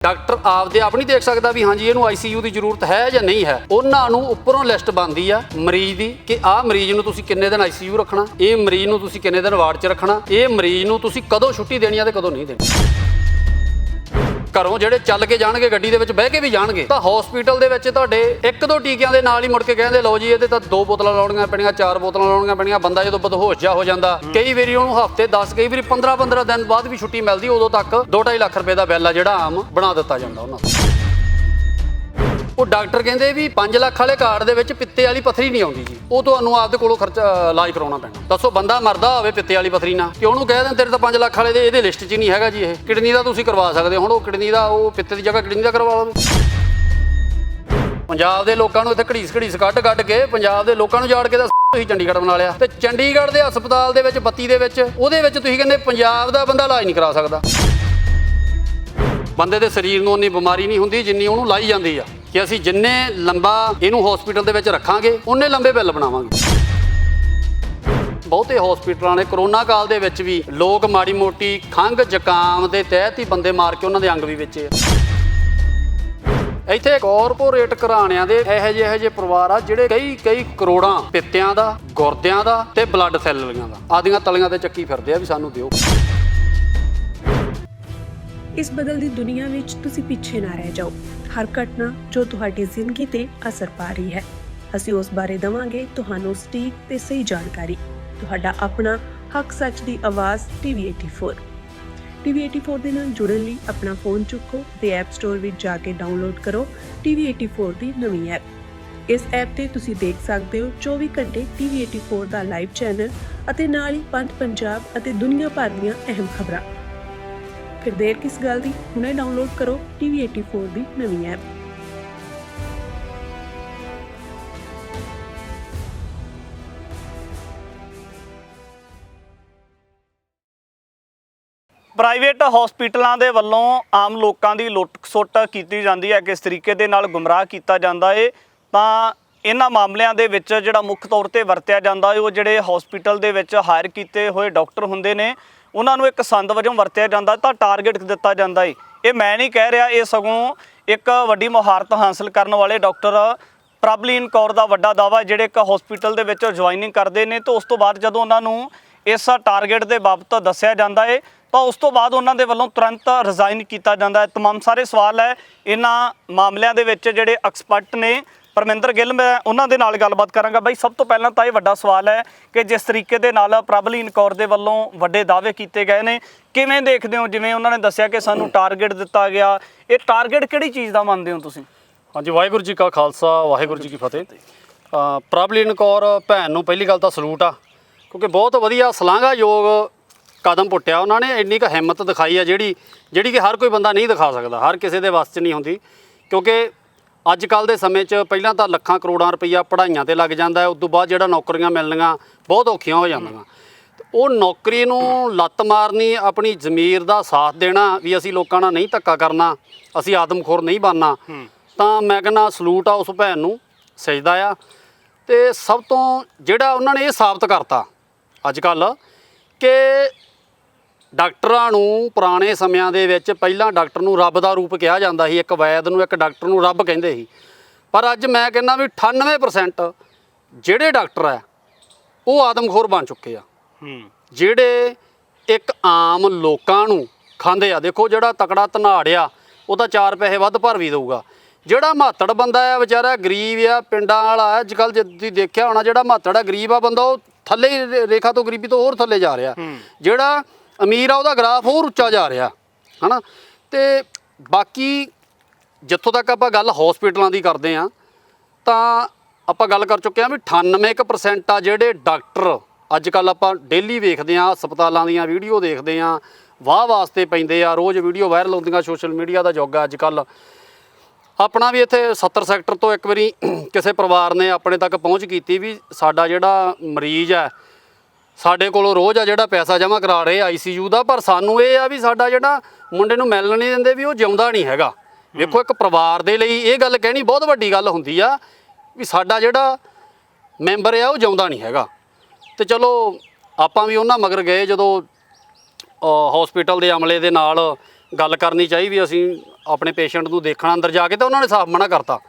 Doctor ਆਪਦੇ ਆਪ ਨਹੀਂ ਦੇਖ ਸਕਦਾ ਵੀ ਹਾਂਜੀ ਇਹਨੂੰ ਆਈਸੀਯੂ ਦੀ ਜ਼ਰੂਰਤ ਹੈ ਜਾਂ ਨਹੀਂ ਹੈ। ਉਹਨਾਂ ਨੂੰ ਉੱਪਰੋਂ ਲਿਸਟ ਬਣਦੀ ਆ ਮਰੀਜ਼ ਦੀ ਕਿ ਆਹ ਮਰੀਜ਼ ਨੂੰ ਤੁਸੀਂ ਕਿੰਨੇ ਦਿਨ ਆਈਸੀਯੂ ਰੱਖਣਾ, ਇਹ ਮਰੀਜ਼ ਨੂੰ ਤੁਸੀਂ ਕਿੰਨੇ ਦਿਨ ਵਾਰਡ 'ਚ ਰੱਖਣਾ, ਇਹ ਮਰੀਜ਼ ਨੂੰ ਤੁਸੀਂ ਕਦੋਂ ਛੁੱਟੀ ਦੇਣੀ ਆ ਤੇ ਕਦੋਂ ਨਹੀਂ ਦੇਣੀ। ਘਰੋਂ ਜਿਹੜੇ ਚੱਲ ਕੇ ਜਾਣਗੇ, ਗੱਡੀ ਦੇ ਵਿੱਚ ਬਹਿ ਕੇ ਵੀ ਜਾਣਗੇ, ਤਾਂ ਹਸਪੀਟਲ ਦੇ ਵਿੱਚ ਤੁਹਾਡੇ 1-2 ਟੀਕਿਆਂ ਦੇ ਨਾਲ ਹੀ ਮੁੜ ਕੇ ਕਹਿੰਦੇ ਲਓ ਜੀ ਇਹਦੇ ਤਾਂ 2 ਬੋਤਲਾਂ ਲਾਉਣੀਆਂ ਪੈਣੀਆਂ, 4 ਬੋਤਲਾਂ ਲਾਉਣੀਆਂ ਪੈਣੀਆਂ। ਬੰਦਾ ਜਦੋਂ ਬਦਹੋਸ਼ ਜਿਹਾ ਹੋ ਜਾਂਦਾ, ਕਈ ਵਾਰੀ ਉਹਨੂੰ ਹਫ਼ਤੇ 10, ਕਈ ਵਾਰੀ 15 ਦਿਨ ਬਾਅਦ ਵੀ ਛੁੱਟੀ ਮਿਲਦੀ, ਉਦੋਂ ਤੱਕ 2-2.5 ਲੱਖ ਰੁਪਏ ਦਾ ਬਿੱਲ ਆ ਜਿਹੜਾ ਆਮ ਬਣਾ ਦਿੱਤਾ ਜਾਂਦਾ ਉਹਨਾਂ ਦਾ। ਉਹ ਡਾਕਟਰ ਕਹਿੰਦੇ ਵੀ 5 ਲੱਖ ਵਾਲੇ ਕਾਰਡ ਦੇ ਵਿੱਚ ਪਿੱਤੇ ਵਾਲੀ ਪੱਥਰੀ ਨਹੀਂ ਆਉਂਦੀ ਜੀ, ਉਹ ਤੁਹਾਨੂੰ ਆਪਦੇ ਕੋਲੋਂ ਖਰਚਾ ਇਲਾਜ ਕਰਾਉਣਾ ਪੈਣਾ। ਦੱਸੋ ਬੰਦਾ ਮਰਦਾ ਹੋਵੇ ਪਿੱਤੇ ਵਾਲੀ ਪੱਥਰੀ ਨਾਲ, ਕਿ ਉਹਨੂੰ ਕਹਿ ਦੇਣ ਤੇਰੇ ਤਾਂ 5 ਲੱਖ ਵਾਲੇ ਦੇ ਇਹਦੇ ਲਿਸਟ 'ਚ ਨਹੀਂ ਹੈਗਾ ਜੀ। ਇਹ ਕਿਡਨੀ ਦਾ ਤੁਸੀਂ ਕਰਵਾ ਸਕਦੇ ਹੋ, ਹੁਣ ਉਹ ਕਿਡਨੀ ਦਾ, ਉਹ ਪਿੱਤੇ ਦੀ ਜਗ੍ਹਾ ਕਿਡਨੀ ਦਾ ਕਰਵਾ ਲਓ। ਪੰਜਾਬ ਦੇ ਲੋਕਾਂ ਨੂੰ ਇੱਥੇ ਘੜੀਸ ਕੱਢ ਕੇ ਪੰਜਾਬ ਦੇ ਲੋਕਾਂ ਨੂੰ ਜਾੜ ਕੇ ਤਾਂ ਤੁਸੀਂ ਚੰਡੀਗੜ੍ਹ ਬਣਾ ਲਿਆ, ਤੇ ਚੰਡੀਗੜ੍ਹ ਦੇ ਹਸਪਤਾਲ ਦੇ ਵਿੱਚ 32 ਦੇ ਵਿੱਚ ਉਹਦੇ ਵਿੱਚ ਤੁਸੀਂ ਕਹਿੰਦੇ ਪੰਜਾਬ ਦਾ ਬੰਦਾ ਇਲਾਜ ਨਹੀਂ ਕਰਾ ਸਕਦਾ। ਬੰਦੇ ਦੇ ਸਰੀਰ ਨੂੰ ਉਨੀ ਬਿਮਾਰੀ ਨਹੀਂ ਹੁੰਦੀ ਜਿੰਨੀ ਉਹਨੂੰ ਲਾਈ ਜਾਂਦੀ ਆ, ਕਿ ਅਸੀਂ ਜਿੰਨੇ ਲੰਬਾ ਇਹਨੂੰ ਹਸਪੀਟਲ ਦੇ ਵਿੱਚ ਰੱਖਾਂਗੇ ਉਹਨੇ ਲੰਬੇ ਬਿੱਲ ਬਣਾਵਾਂਗੇ। ਬਹੁਤੇ ਹਸਪੀਟਲਾਂ ਨੇ ਕਰੋਨਾ ਕਾਲ ਦੇ ਵਿੱਚ ਵੀ ਲੋਕ ਮਾੜੀ ਮੋਟੀ ਖੰਘ ਜ਼ੁਕਾਮ ਦੇ ਤਹਿਤ ਹੀ ਬੰਦੇ ਮਾਰ ਕੇ ਉਹਨਾਂ ਦੇ ਅੰਗ ਵੀ ਵੇਚੇ ਆ। ਇੱਥੇ ਕਾਰਪੋਰੇਟ ਘਰਾਣਿਆਂ ਦੇ ਇਹੋ ਜਿਹੇ ਪਰਿਵਾਰ ਆ ਜਿਹੜੇ ਕਈ ਕਰੋੜਾਂ ਪਿੱਤਿਆਂ ਦਾ, ਗੁਰਦਿਆਂ ਦਾ ਤੇ ਬਲੱਡ ਸੈੱਲਾਂ ਦਾ ਆਦੀਆਂ ਤਲੀਆਂ ਤੇ ਚੱਕੀ ਫਿਰਦੇ ਆ ਵੀ ਸਾਨੂੰ ਦਿਓ। ਇਸ ਬਦਲਦੀ ਦੁਨੀਆ ਵਿੱਚ ਤੁਸੀਂ ਪਿੱਛੇ ਨਾ ਰਹਿ ਜਾਓ। ਹਰ ਘਟਨਾ ਜੋ ਤੁਹਾਡੀ ਜ਼ਿੰਦਗੀ ਤੇ ਅਸਰ ਪਾ ਰਹੀ ਹੈ, ਅਸੀਂ ਉਸ ਬਾਰੇ ਦਵਾਂਗੇ ਤੁਹਾਨੂੰ ਸਟੀਕ ਤੇ ਸਹੀ ਜਾਣਕਾਰੀ। ਤੁਹਾਡਾ ਆਪਣਾ ਹੱਕ ਸੱਚ ਦੀ ਆਵਾਜ਼ TV84। TV84 ਦੇ ਨਾਲ ਜੁੜਨ ਲਈ ਆਪਣਾ ਫੋਨ ਚੁੱਕੋ ਤੇ ਐਪ ਸਟੋਰ ਵਿੱਚ ਜਾ ਕੇ ਡਾਊਨਲੋਡ ਕਰੋ TV84 ਦੀ ਨਵੀਂ ਐਪ। ਇਸ ਐਪ ਤੇ ਤੁਸੀਂ ਦੇਖ ਸਕਦੇ ਹੋ 24 ਘੰਟੇ TV84 ਦਾ ਲਾਈਵ ਚੈਨਲ ਅਤੇ ਨਾਲ ਹੀ ਪੰਜ ਪੰਜਾਬ ਅਤੇ ਦੁਨੀਆ ਭਰ ਦੀਆਂ ਅਹਿਮ ਖਬਰਾਂ। ਫਿਰ ਦੇਰ ਕਿਸ ਗੱਲ ਦੀ, ਹੁਣੇ ਡਾਊਨਲੋਡ ਕਰੋ TV84 ਦੀ ਨਵੀਂ ਐਪ। ਪ੍ਰਾਈਵੇਟ ਹਸਪੀਟਲਾਂ ਦੇ ਵੱਲੋਂ ਆਮ ਲੋਕਾਂ ਦੀ ਲੁੱਟ-ਖਸੁੱਟ ਕੀਤੀ ਜਾਂਦੀ ਹੈ, ਕਿਸ ਤਰੀਕੇ ਦੇ ਨਾਲ ਗੁੰਮਰਾਹ ਕੀਤਾ ਜਾਂਦਾ ਹੈ, ਤਾਂ ਇਹਨਾਂ ਮਾਮਲਿਆਂ ਦੇ ਵਿੱਚ ਜਿਹੜਾ ਮੁੱਖ ਤੌਰ ਤੇ ਵਰਤਿਆ ਜਾਂਦਾ ਹੈ ਉਹ ਜਿਹੜੇ ਹਸਪੀਟਲ ਦੇ ਵਿੱਚ ਹਾਇਰ ਕੀਤੇ ਹੋਏ ਡਾਕਟਰ ਹੁੰਦੇ ਨੇ ਉਹਨਾਂ ਨੂੰ ਇੱਕ ਸੰਦ ਵਜੋਂ ਵਰਤਿਆ ਜਾਂਦਾ, ਤਾਂ ਟਾਰਗੇਟ ਦਿੱਤਾ ਜਾਂਦਾ ਹੈ। ਇਹ ਮੈਂ ਨਹੀਂ ਕਹਿ ਰਿਹਾ, ਇਹ ਸਗੋਂ ਇੱਕ ਵੱਡੀ ਮੁਹਾਰਤ ਹਾਸਲ ਕਰਨ ਵਾਲੇ ਡਾਕਟਰ ਪ੍ਰਭਲੀਨ ਕੌਰ ਦਾ ਵੱਡਾ ਦਾਅਵਾ, ਜਿਹੜੇ ਇੱਕ ਹਸਪੀਟਲ ਦੇ ਵਿੱਚ ਜੁਆਇਨਿੰਗ ਕਰਦੇ ਨੇ ਤੇ ਉਸ ਤੋਂ ਬਾਅਦ ਜਦੋਂ ਉਹਨਾਂ ਨੂੰ ਇਸ ਟਾਰਗੇਟ ਦੇ ਬਾਬਤ ਦੱਸਿਆ ਜਾਂਦਾ ਹੈ ਤਾਂ ਉਸ ਤੋਂ ਬਾਅਦ ਉਹਨਾਂ ਦੇ ਵੱਲੋਂ ਤੁਰੰਤ ਰਿਜ਼ਾਈਨ ਕੀਤਾ ਜਾਂਦਾ ਹੈ। तमाम ਸਾਰੇ ਸਵਾਲ ਹੈ ਇਹਨਾਂ ਮਾਮਲਿਆਂ ਦੇ ਵਿੱਚ ਜਿਹੜੇ ਐਕਸਪਰਟ ਨੇ ਪਰਮਿੰਦਰ ਗਿੱਲ, ਮੈਂ ਉਹਨਾਂ ਦੇ ਨਾਲ ਗੱਲਬਾਤ ਕਰਾਂਗਾ। ਬਾਈ, ਸਭ ਤੋਂ ਪਹਿਲਾਂ ਤਾਂ ਇਹ ਵੱਡਾ ਸਵਾਲ ਹੈ ਕਿ ਜਿਸ ਤਰੀਕੇ ਦੇ ਨਾਲ ਪ੍ਰਭਲੀਨ ਕੌਰ ਦੇ ਵੱਲੋਂ ਵੱਡੇ ਦਾਅਵੇ ਕੀਤੇ ਗਏ ਨੇ, ਕਿਵੇਂ ਦੇਖਦੇ ਹੋ? ਜਿਵੇਂ ਉਹਨਾਂ ਨੇ ਦੱਸਿਆ ਕਿ ਸਾਨੂੰ ਟਾਰਗੇਟ ਦਿੱਤਾ ਗਿਆ, ਇਹ ਟਾਰਗੇਟ ਕਿਹੜੀ ਚੀਜ਼ ਦਾ ਮੰਨਦੇ ਹੋ ਤੁਸੀਂ? ਹਾਂਜੀ, ਵਾਹਿਗੁਰੂ ਜੀ ਕਾ ਖਾਲਸਾ, ਵਾਹਿਗੁਰੂ ਜੀ ਕੀ ਫਤਿਹ। ਪ੍ਰਭਲੀਨ ਕੌਰ ਭੈਣ ਨੂੰ ਪਹਿਲੀ ਗੱਲ ਤਾਂ ਸਲੂਟ ਆ, ਕਿਉਂਕਿ ਬਹੁਤ ਵਧੀਆ ਸ਼ਲਾਘਾਯੋਗ ਕਦਮ ਪੁੱਟਿਆ ਉਹਨਾਂ ਨੇ। ਇੰਨੀ ਕੁ ਹਿੰਮਤ ਦਿਖਾਈ ਆ ਜਿਹੜੀ ਕਿ ਹਰ ਕੋਈ ਬੰਦਾ ਨਹੀਂ ਦਿਖਾ ਸਕਦਾ, ਹਰ ਕਿਸੇ ਦੇ ਵੱਸ 'ਚ ਨਹੀਂ ਹੁੰਦੀ। ਕਿਉਂਕਿ ਅੱਜ ਕੱਲ੍ਹ ਦੇ ਸਮੇਂ 'ਚ ਪਹਿਲਾਂ ਤਾਂ ਲੱਖਾਂ ਕਰੋੜਾਂ ਰੁਪਈਆ ਪੜ੍ਹਾਈਆਂ 'ਤੇ ਲੱਗ ਜਾਂਦਾ ਹੈ, ਉਸ ਤੋਂ ਬਾਅਦ ਜਿਹੜਾ ਨੌਕਰੀਆਂ ਮਿਲਣੀਆਂ ਬਹੁਤ ਔਖੀਆਂ ਹੋ ਜਾਂਦੀਆਂ। ਉਹ ਨੌਕਰੀ ਨੂੰ ਲੱਤ ਮਾਰਨੀ, ਆਪਣੀ ਜ਼ਮੀਰ ਦਾ ਸਾਥ ਦੇਣਾ ਵੀ ਅਸੀਂ ਲੋਕਾਂ ਨਾਲ ਨਹੀਂ ਧੱਕਾ ਕਰਨਾ, ਅਸੀਂ ਆਦਮਖੋਰ ਨਹੀਂ ਬਣਨਾ, ਤਾਂ ਮੈਂ ਕਹਿੰਦਾ ਸਲੂਟ ਆ ਉਸ ਭੈਣ ਨੂੰ, ਸਜਦਾ ਆ। ਅਤੇ ਸਭ ਤੋਂ ਜਿਹੜਾ ਉਹਨਾਂ ਨੇ ਇਹ ਸਾਬਤ ਕਰਤਾ ਅੱਜ ਕੱਲ੍ਹ ਕਿ ਡਾਕਟਰਾਂ ਨੂੰ ਪੁਰਾਣੇ ਸਮਿਆਂ ਦੇ ਵਿੱਚ ਪਹਿਲਾਂ ਡਾਕਟਰ ਨੂੰ ਰੱਬ ਦਾ ਰੂਪ ਕਿਹਾ ਜਾਂਦਾ ਸੀ, ਇੱਕ ਵੈਦ ਨੂੰ, ਇੱਕ ਡਾਕਟਰ ਨੂੰ ਰੱਬ ਕਹਿੰਦੇ ਸੀ। ਪਰ ਅੱਜ ਮੈਂ ਕਹਿੰਦਾ ਵੀ 98% ਜਿਹੜੇ ਡਾਕਟਰ ਆ ਉਹ ਆਦਮਖੋਰ ਬਣ ਚੁੱਕੇ ਆ, ਜਿਹੜੇ ਇੱਕ ਆਮ ਲੋਕਾਂ ਨੂੰ ਖਾਂਦੇ ਆ। ਦੇਖੋ, ਜਿਹੜਾ ਤਕੜਾ ਧਨਾੜ ਆ ਉਹ ਤਾਂ 4 ਪੈਸੇ ਵੱਧ ਭਰ ਵੀ ਦੇਊਗਾ। ਜਿਹੜਾ ਮਾਤੜ ਬੰਦਾ ਆ ਵਿਚਾਰਾ ਗਰੀਬ ਆ, ਪਿੰਡਾਂ ਵਾਲਾ ਅੱਜ ਕੱਲ੍ਹ ਜੇ ਤੁਸੀਂ ਦੇਖਿਆ ਹੋਣਾ, ਜਿਹੜਾ ਮਾਤੜ ਆ ਗਰੀਬ ਆ ਬੰਦਾ, ਉਹ ਥੱਲੇ ਹੀ ਰੇਖਾ ਤੋਂ, ਗਰੀਬੀ ਤੋਂ ਹੋਰ ਥੱਲੇ ਜਾ ਰਿਹਾ। ਜਿਹੜਾ ਅਮੀਰ ਆ ਉਹਦਾ ਗ੍ਰਾਫ ਹੋਰ ਉੱਚਾ ਜਾ ਰਿਹਾ, ਹੈ ਨਾ। ਅਤੇ ਬਾਕੀ ਜਿੱਥੋਂ ਤੱਕ ਆਪਾਂ ਗੱਲ ਹਸਪੀਟਲਾਂ ਦੀ ਕਰਦੇ ਹਾਂ, ਤਾਂ ਆਪਾਂ ਗੱਲ ਕਰ ਚੁੱਕੇ ਹਾਂ ਵੀ 98% ਆ ਜਿਹੜੇ ਡਾਕਟਰ ਅੱਜ ਕੱਲ੍ਹ ਆਪਾਂ ਡੇਲੀ ਵੇਖਦੇ ਹਾਂ, ਹਸਪਤਾਲਾਂ ਦੀਆਂ ਵੀਡੀਓ ਦੇਖਦੇ ਹਾਂ, ਵਾਹ ਵਾਸਤੇ ਪੈਂਦੇ ਆ, ਰੋਜ਼ ਵੀਡੀਓ ਵਾਇਰਲ ਹੁੰਦੀਆਂ, ਸੋਸ਼ਲ ਮੀਡੀਆ ਦਾ ਯੁੱਗ ਆ ਅੱਜ ਕੱਲ੍ਹ। ਆਪਣਾ ਵੀ ਇੱਥੇ 70 ਸੈਕਟਰ ਤੋਂ ਇੱਕ ਵਾਰੀ ਕਿਸੇ ਪਰਿਵਾਰ ਨੇ ਆਪਣੇ ਤੱਕ ਪਹੁੰਚ ਕੀਤੀ ਵੀ ਸਾਡਾ ਜਿਹੜਾ ਮਰੀਜ਼ ਹੈ ਸਾਡੇ ਕੋਲੋਂ ਰੋਜ਼ ਆ ਜਿਹੜਾ ਪੈਸਾ ਜਮ੍ਹਾਂ ਕਰਾ ਰਹੇ ਆਈਸੀਯੂ ਦਾ, ਪਰ ਸਾਨੂੰ ਇਹ ਆ ਵੀ ਸਾਡਾ ਜਿਹੜਾ ਮੁੰਡੇ ਨੂੰ ਮਿਲਣ ਨਹੀਂ ਦਿੰਦੇ ਵੀ ਉਹ ਜਿਉਂਦਾ ਨਹੀਂ ਹੈਗਾ। ਵੇਖੋ, ਇੱਕ ਪਰਿਵਾਰ ਦੇ ਲਈ ਇਹ ਗੱਲ ਕਹਿਣੀ ਬਹੁਤ ਵੱਡੀ ਗੱਲ ਹੁੰਦੀ ਆ ਵੀ ਸਾਡਾ ਜਿਹੜਾ ਮੈਂਬਰ ਆ ਉਹ ਜਿਉਂਦਾ ਨਹੀਂ ਹੈਗਾ। ਅਤੇ ਚਲੋ ਆਪਾਂ ਵੀ ਉਹਨਾਂ ਮਗਰ ਗਏ ਜਦੋਂ ਹਸਪੀਟਲ ਦੇ ਅਮਲੇ ਦੇ ਨਾਲ ਗੱਲ ਕਰਨੀ ਚਾਹੀ ਵੀ ਅਸੀਂ ਆਪਣੇ ਪੇਸ਼ੈਂਟ ਨੂੰ ਦੇਖਣਾ ਅੰਦਰ ਜਾ ਕੇ, ਤਾਂ ਉਹਨਾਂ ਨੇ ਸਾਫ਼ ਮਨਾ ਕਰਤਾ।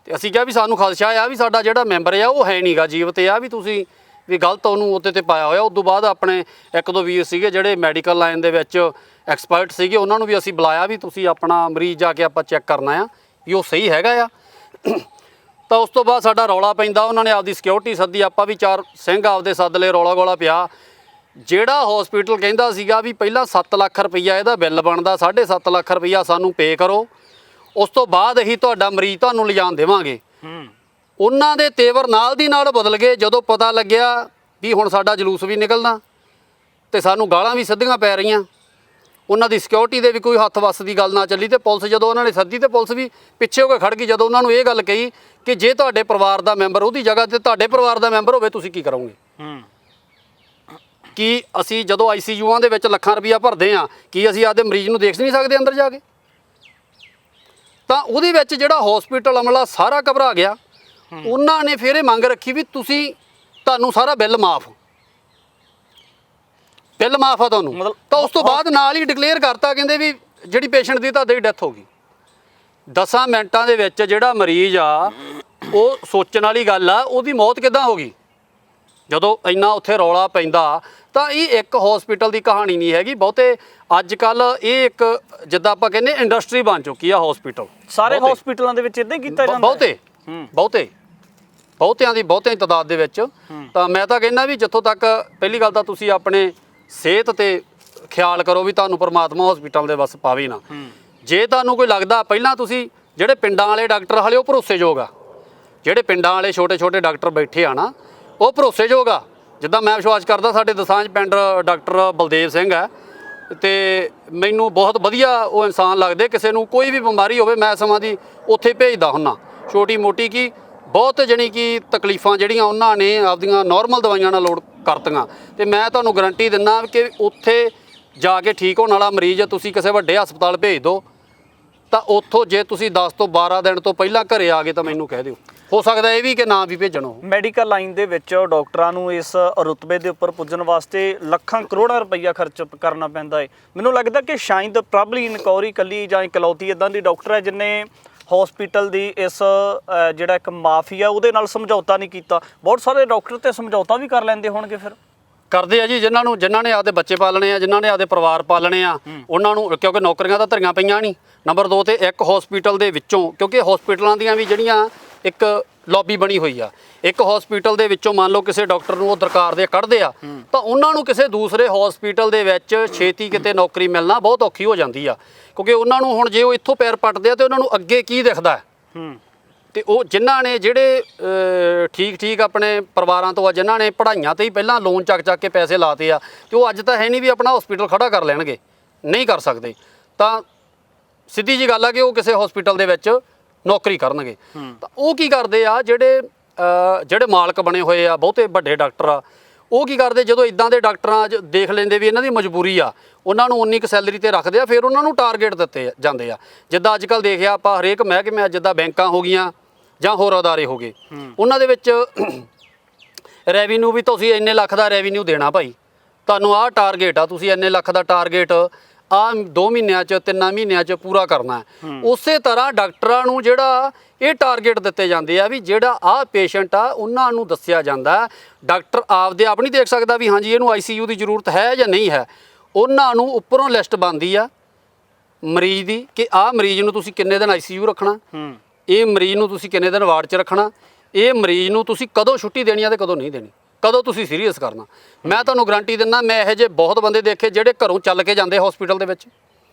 ਤੇ ਅਸੀਂ ਕਿਹਾ ਵੀ ਸਾਨੂੰ ਖਦਸ਼ਾ ਆ ਵੀ ਸਾਡਾ ਜਿਹੜਾ ਮੈਂਬਰ ਆ ਉਹ ਹੈ ਨਹੀਂਗਾ, ਜੀਵਤ ਆ, ਵੀ ਤੁਸੀਂ ਵੀ ਗਲਤ ਉਹਨੂੰ ਉਹਦੇ ਤੇ ਪਾਇਆ ਹੋਇਆ। ਉਸ ਤੋਂ ਬਾਅਦ ਆਪਣੇ ਇੱਕ ਦੋ ਵੀਰ ਸੀਗੇ ਜਿਹੜੇ ਮੈਡੀਕਲ ਲਾਈਨ ਦੇ ਵਿੱਚ ਐਕਸਪਰਟ ਸੀਗੇ, ਉਹਨਾਂ ਨੂੰ ਵੀ ਅਸੀਂ ਬੁਲਾਇਆ ਵੀ ਤੁਸੀਂ ਆਪਣਾ ਮਰੀਜ਼ ਜਾ ਕੇ ਆਪਾਂ ਚੈੱਕ ਕਰਨਾ ਆ ਵੀ ਉਹ ਸਹੀ ਹੈਗਾ ਆ। ਤਾਂ ਉਸ ਤੋਂ ਬਾਅਦ ਸਾਡਾ ਰੌਲਾ ਪੈਂਦਾ, ਉਹਨਾਂ ਨੇ ਆਪਦੀ ਸਿਕਿਉਰਿਟੀ ਸੱਦੀ, ਆਪਾਂ ਵੀ 4 ਸਿੰਘ ਆਪਦੇ ਸੱਦ ਲਏ, ਰੌਲਾ ਗੋਲਾ ਪਿਆ। ਜਿਹੜਾ ਹਸਪੀਟਲ ਕਹਿੰਦਾ ਸੀਗਾ ਵੀ ਪਹਿਲਾਂ 7 ਲੱਖ ਰੁਪਈਆ ਇਹਦਾ ਬਿੱਲ ਬਣਦਾ, 7.5 ਲੱਖ ਰੁਪਈਆ ਸਾਨੂੰ ਪੇ ਕਰੋ, ਉਸ ਤੋਂ ਬਾਅਦ ਅਸੀਂ ਤੁਹਾਡਾ ਮਰੀਜ਼ ਤੁਹਾਨੂੰ ਲਿਜਾਣ ਦੇਵਾਂਗੇ। ਉਹਨਾਂ ਦੇ ਤੇਵਰ ਨਾਲ ਦੀ ਨਾਲ ਬਦਲ ਗਏ ਜਦੋਂ ਪਤਾ ਲੱਗਿਆ ਵੀ ਹੁਣ ਸਾਡਾ ਜਲੂਸ ਵੀ ਨਿਕਲਣਾ ਤੇ ਸਾਨੂੰ ਗਾਲਾਂ ਵੀ ਸਿੱਧੀਆਂ ਪੈ ਰਹੀਆਂ। ਉਹਨਾਂ ਦੀ ਸਿਕਿਉਰਿਟੀ ਦੇ ਵੀ ਕੋਈ ਹੱਥ ਵੱਸ ਦੀ ਗੱਲ ਨਾ ਚੱਲੀ, ਤੇ ਪੁਲਿਸ ਜਦੋਂ ਉਹਨਾਂ ਨੇ ਸੱਦੀ ਤੇ ਪੁਲਿਸ ਵੀ ਪਿੱਛੇ ਹੋ ਕੇ ਖੜ ਗਈ ਜਦੋਂ ਉਹਨਾਂ ਨੂੰ ਇਹ ਗੱਲ ਕਹੀ ਕਿ ਜੇ ਤੁਹਾਡੇ ਪਰਿਵਾਰ ਦਾ ਮੈਂਬਰ ਉਹਦੀ ਜਗ੍ਹਾ ਤੇ ਤੁਹਾਡੇ ਪਰਿਵਾਰ ਦਾ ਮੈਂਬਰ ਹੋਵੇ ਤੁਸੀਂ ਕੀ ਕਰੋਗੇ। ਕੀ ਅਸੀਂ ਜਦੋਂ ਆਈਸੀਯੂਆਂ ਦੇ ਵਿੱਚ ਲੱਖਾਂ ਰੁਪਈਆ ਭਰਦੇ ਹਾਂ, ਕੀ ਅਸੀਂ ਆਪਦੇ ਮਰੀਜ਼ ਨੂੰ ਦੇਖ ਨਹੀਂ ਸਕਦੇ ਅੰਦਰ ਜਾ ਕੇ? ਤਾਂ ਉਹਦੇ ਵਿੱਚ ਜਿਹੜਾ ਹਸਪੀਟਲ ਅਮਲਾ ਸਾਰਾ ਘਬਰਾ ਗਿਆ। ਉਹਨਾਂ ਨੇ ਫਿਰ ਇਹ ਮੰਗ ਰੱਖੀ ਵੀ ਤੁਹਾਨੂੰ ਸਾਰਾ ਬਿੱਲ ਮਾਫ ਆ ਤੁਹਾਨੂੰ। ਤਾਂ ਉਸ ਤੋਂ ਬਾਅਦ ਨਾਲ ਹੀ ਡਿਕਲੇਅਰ ਕਰਤਾ, ਕਹਿੰਦੇ ਵੀ ਜਿਹੜੀ ਪੇਸ਼ੈਂਟ ਦੀ ਤੁਹਾਡੀ ਡੈਥ ਹੋ ਗਈ। 10 ਮਿੰਟਾਂ ਦੇ ਵਿੱਚ ਜਿਹੜਾ ਮਰੀਜ਼ ਆ ਉਹ ਸੋਚਣ ਵਾਲੀ ਗੱਲ ਆ, ਉਹਦੀ ਮੌਤ ਕਿੱਦਾਂ ਹੋ ਗਈ। ਜਦੋਂ ਇੰਨਾ ਉੱਥੇ ਰੌਲਾ ਪੈਂਦਾ ਤਾਂ ਇਹ ਇੱਕ ਹਸਪੀਟਲ ਦੀ ਕਹਾਣੀ ਨਹੀਂ ਹੈਗੀ। ਬਹੁਤੇ ਅੱਜ ਕੱਲ੍ਹ ਇਹ ਇੱਕ ਜਿੱਦਾਂ ਆਪਾਂ ਕਹਿੰਦੇ ਇੰਡਸਟਰੀ ਬਣ ਚੁੱਕੀ ਆ ਹਸਪੀਟਲ। ਸਾਰੇ ਹਸਪੀਟਲਾਂ ਦੇ ਵਿੱਚ ਇਦਾਂ ਹੀ ਕੀਤਾ ਜਾਂਦਾ? ਬਹੁਤਿਆਂ ਦੀ ਤਾਦਾਦ ਦੇ ਵਿੱਚ। ਤਾਂ ਮੈਂ ਤਾਂ ਕਹਿੰਦਾ ਵੀ ਜਿੱਥੋਂ ਤੱਕ ਪਹਿਲੀ ਗੱਲ ਤਾਂ ਤੁਸੀਂ ਆਪਣੇ ਸਿਹਤ ਤੇ ਖਿਆਲ ਕਰੋ ਵੀ ਤੁਹਾਨੂੰ ਪਰਮਾਤਮਾ ਹਸਪੀਟਲ ਦੇ ਬਸ ਪਾਵੇ ਨਾ। ਜੇ ਤੁਹਾਨੂੰ ਕੋਈ ਲੱਗਦਾ, ਪਹਿਲਾਂ ਤੁਸੀਂ ਜਿਹੜੇ ਪਿੰਡਾਂ ਵਾਲੇ ਡਾਕਟਰ ਹਾਲੇ ਉਹ ਭਰੋਸੇਯੋਗ ਆ, ਜਿਹੜੇ ਪਿੰਡਾਂ ਵਾਲੇ ਛੋਟੇ ਡਾਕਟਰ ਬੈਠੇ ਆ ਨਾ ਉਹ ਭਰੋਸੇਯੋਗ ਆ। ਜਿੱਦਾਂ ਮੈਂ ਵਿਸ਼ਵਾਸ ਕਰਦਾ, ਸਾਡੇ ਦਸਾਂਝ ਪਿੰਡ ਡਾਕਟਰ ਬਲਦੇਵ ਸਿੰਘ ਹੈ ਤੇ ਮੈਨੂੰ ਬਹੁਤ ਵਧੀਆ ਉਹ ਇਨਸਾਨ ਲੱਗਦੇ। ਕਿਸੇ ਨੂੰ ਕੋਈ ਵੀ ਬਿਮਾਰੀ ਹੋਵੇ ਮੈਂ ਸਮਾਂ ਦੀ ਉੱਥੇ ਭੇਜਦਾ ਹੁੰਨਾ, ਛੋਟੀ ਮੋਟੀ ਕੀ ਬਹੁਤ ਜਾਣੀ ਕਿ ਤਕਲੀਫਾਂ ਜਿਹੜੀਆਂ ਉਹਨਾਂ ਨੇ ਆਪਦੀਆਂ ਨਾਰਮਲ ਦਵਾਈਆਂ ਨਾਲ ਲੋਡ ਕਰਤੀਆਂ। ਤੇ ਮੈਂ ਤੁਹਾਨੂੰ ਗਰੰਟੀ ਦਿੰਦਾ ਕਿ ਉੱਥੇ ਜਾ ਕੇ ਠੀਕ ਹੋਣ ਵਾਲਾ ਮਰੀਜ਼ ਤੁਸੀਂ ਕਿਸੇ ਵੱਡੇ ਹਸਪਤਾਲ ਭੇਜ ਦਿਓ ਤਾਂ ਉੱਥੋਂ ਜੇ ਤੁਸੀਂ 10 ਤੋਂ 12 ਦਿਨ ਤੋਂ ਪਹਿਲਾਂ ਘਰੇ ਆ ਗਏ ਤਾਂ ਮੈਨੂੰ ਕਹਿ ਦਿਓ, ਹੋ ਸਕਦਾ ਇਹ ਵੀ ਕਿ ਨਾ ਵੀ ਭੇਜਣ। ਉਹ ਮੈਡੀਕਲ ਲਾਈਨ ਦੇ ਵਿੱਚ ਡਾਕਟਰਾਂ ਨੂੰ ਇਸ ਰੁਤਬੇ ਦੇ ਉੱਪਰ ਪੁੱਜਣ ਵਾਸਤੇ ਲੱਖਾਂ ਕਰੋੜਾਂ ਰੁਪਈਆ ਖਰਚ ਕਰਨਾ ਪੈਂਦਾ ਹੈ। ਮੈਨੂੰ ਲੱਗਦਾ ਕਿ ਸ਼ਾਇਦ ਪ੍ਰੋਬਬਲੀ ਇਨਕੁਆਰੀ ਇਕੱਲੀ ਜਾਂ ਇਕਲੌਤੀ ਇੱਦਾਂ ਦੀ ਡਾਕਟਰ ਹੈ ਜਿਨੇ ਹਸਪੀਟਲ ਦੀ ਇਸ ਜਿਹੜਾ ਇੱਕ ਮਾਫੀਆ ਉਹਦੇ ਨਾਲ ਸਮਝੌਤਾ ਨਹੀਂ ਕੀਤਾ। ਬਹੁਤ ਸਾਰੇ ਡਾਕਟਰ ਤੇ ਸਮਝੌਤਾ ਵੀ ਕਰ ਲੈਂਦੇ ਹੋਣਗੇ। ਫਿਰ ਕਰਦੇ ਆ ਜੀ, ਜਿਨ੍ਹਾਂ ਨੇ ਆਪਦੇ ਬੱਚੇ ਪਾਲਣੇ ਆ, ਜਿਨ੍ਹਾਂ ਨੇ ਆਪਦੇ ਪਰਿਵਾਰ ਪਾਲਣੇ ਆ, ਉਹਨਾਂ ਨੂੰ ਕਿਉਂਕਿ ਨੌਕਰੀਆਂ ਤਾਂ ਧਰੀਆਂ ਪਈਆਂ ਨਹੀਂ। ਨੰਬਰ 2 ਤੇ ਇੱਕ ਹਸਪੀਟਲ ਦੇ ਵਿੱਚੋਂ, ਕਿਉਂਕਿ ਹਸਪੀਟਲਾਂ ਦੀਆਂ ਵੀ ਜਿਹੜੀਆਂ ਇੱਕ ਲੌਬੀ ਬਣੀ ਹੋਈ ਆ, ਇੱਕ ਹਸਪੀਟਲ ਦੇ ਵਿੱਚੋਂ ਮੰਨ ਲਓ ਕਿਸੇ ਡਾਕਟਰ ਨੂੰ ਉਹ ਦਰਕਾਰ ਦੇ ਕੱਢਦੇ ਆ ਤਾਂ ਉਹਨਾਂ ਨੂੰ ਕਿਸੇ ਦੂਸਰੇ ਹਸਪੀਟਲ ਦੇ ਵਿੱਚ ਛੇਤੀ ਕਿਤੇ ਨੌਕਰੀ ਮਿਲਣਾ ਬਹੁਤ ਔਖੀ ਹੋ ਜਾਂਦੀ ਆ। ਕਿਉਂਕਿ ਉਹਨਾਂ ਨੂੰ ਹੁਣ ਜੇ ਉਹ ਇੱਥੋਂ ਪੈਰ ਪੱਟਦੇ ਆ ਤੇ ਉਹਨਾਂ ਨੂੰ ਅੱਗੇ ਕੀ ਦਿਖਦਾ। ਤੇ ਉਹ ਜਿਨ੍ਹਾਂ ਨੇ ਜਿਹੜੇ ਠੀਕ ਆਪਣੇ ਪਰਿਵਾਰਾਂ ਤੋਂ ਆ, ਜਿਨ੍ਹਾਂ ਨੇ ਪੜ੍ਹਾਈਆਂ ਤੇ ਹੀ ਪਹਿਲਾਂ ਲੋਨ ਚੱਕ ਕੇ ਪੈਸੇ ਲਾਤੇ ਆ, ਤੇ ਉਹ ਅੱਜ ਤਾਂ ਹੈ ਨਹੀਂ ਵੀ ਆਪਣਾ ਹਸਪੀਟਲ ਖੜਾ ਕਰ ਲੈਣਗੇ, ਨਹੀਂ ਕਰ ਸਕਦੇ। ਤਾਂ ਸਿੱਧੀ ਜੀ ਗੱਲ ਆ ਕਿ ਉਹ ਕਿਸੇ ਹਸਪੀਟਲ ਦੇ ਵਿੱਚ ਨੌਕਰੀ ਕਰਨਗੇ। ਤਾਂ ਉਹ ਕੀ ਕਰਦੇ ਆ, ਜਿਹੜੇ ਮਾਲਕ ਬਣੇ ਹੋਏ ਆ, ਬਹੁਤੇ ਵੱਡੇ ਡਾਕਟਰ ਆ, ਉਹ ਕੀ ਕਰਦੇ, ਜਦੋਂ ਇਦਾਂ ਦੇ ਡਾਕਟਰਾਂ ਦੇਖ ਲੈਂਦੇ ਵੀ ਇਹਨਾਂ ਦੀ ਮਜਬੂਰੀ ਆ, ਉਹਨਾਂ ਨੂੰ ਉਨੀ ਕੁ ਸੈਲਰੀ ਤੇ ਰੱਖਦੇ ਆ, ਫਿਰ ਉਹਨਾਂ ਨੂੰ ਟਾਰਗੇਟ ਦਿੱਤੇ ਜਾਂਦੇ ਆ। ਜਿੱਦਾਂ ਅੱਜ ਕੱਲ੍ਹ ਦੇਖਿਆ ਆਪਾਂ ਹਰੇਕ ਮਹਿਕਮੇ, ਜਿੱਦਾਂ ਬੈਂਕਾਂ ਹੋ ਗਈਆਂ ਜਾਂ ਹੋਰ ਅਦਾਰੇ ਹੋ ਗਏ, ਉਹਨਾਂ ਦੇ ਵਿੱਚ ਰੈਵਨਿਊ ਵੀ ਤੁਸੀਂ ਇੰਨੇ ਲੱਖ ਦਾ ਰੈਵਨਿਊ ਦੇਣਾ ਭਾਈ, ਤੁਹਾਨੂੰ ਆਹ ਟਾਰਗੇਟ ਆ, ਤੁਸੀਂ ਇੰਨੇ ਲੱਖ ਦਾ ਟਾਰਗੇਟ ਆਹ 2 ਮਹੀਨਿਆਂ 'ਚ 3 ਮਹੀਨਿਆਂ 'ਚ ਪੂਰਾ ਕਰਨਾ ਹੈ। ਉਸੇ ਤਰ੍ਹਾਂ ਡਾਕਟਰਾਂ ਨੂੰ ਜਿਹੜਾ ਇਹ ਟਾਰਗੇਟ ਦਿੱਤੇ ਜਾਂਦੇ ਆ ਵੀ ਜਿਹੜਾ ਆਹ ਪੇਸ਼ੈਂਟ ਆ ਉਹਨਾਂ ਨੂੰ ਦੱਸਿਆ ਜਾਂਦਾ। ਡਾਕਟਰ ਆਪਦੇ ਆਪ ਨਹੀਂ ਦੇਖ ਸਕਦਾ ਵੀ ਹਾਂਜੀ ਇਹਨੂੰ ਆਈਸੀਯੂ ਦੀ ਜ਼ਰੂਰਤ ਹੈ ਜਾਂ ਨਹੀਂ ਹੈ, ਉਹਨਾਂ ਨੂੰ ਉੱਪਰੋਂ ਲਿਸਟ ਬਣਦੀ ਆ ਮਰੀਜ਼ ਦੀ ਕਿ ਆਹ ਮਰੀਜ਼ ਨੂੰ ਤੁਸੀਂ ਕਿੰਨੇ ਦਿਨ ਆਈਸੀਯੂ ਰੱਖਣਾ, ਇਹ ਮਰੀਜ਼ ਨੂੰ ਤੁਸੀਂ ਕਿੰਨੇ ਦਿਨ ਵਾਰਡ 'ਚ ਰੱਖਣਾ, ਇਹ ਮਰੀਜ਼ ਨੂੰ ਤੁਸੀਂ ਕਦੋਂ ਛੁੱਟੀ ਦੇਣੀ ਆ ਤੇ ਕਦੋਂ ਨਹੀਂ ਦੇਣੀ, ਕਦੋਂ ਤੁਸੀਂ ਸੀਰੀਅਸ ਕਰਨਾ। ਮੈਂ ਤੁਹਾਨੂੰ ਗਰੰਟੀ ਦਿੰਦਾ, ਮੈਂ ਇਹੋ ਜਿਹੇ ਬਹੁਤ ਬੰਦੇ ਦੇਖੇ ਜਿਹੜੇ ਘਰੋਂ ਚੱਲ ਕੇ ਜਾਂਦੇ ਹਸਪੀਟਲ ਦੇ ਵਿੱਚ,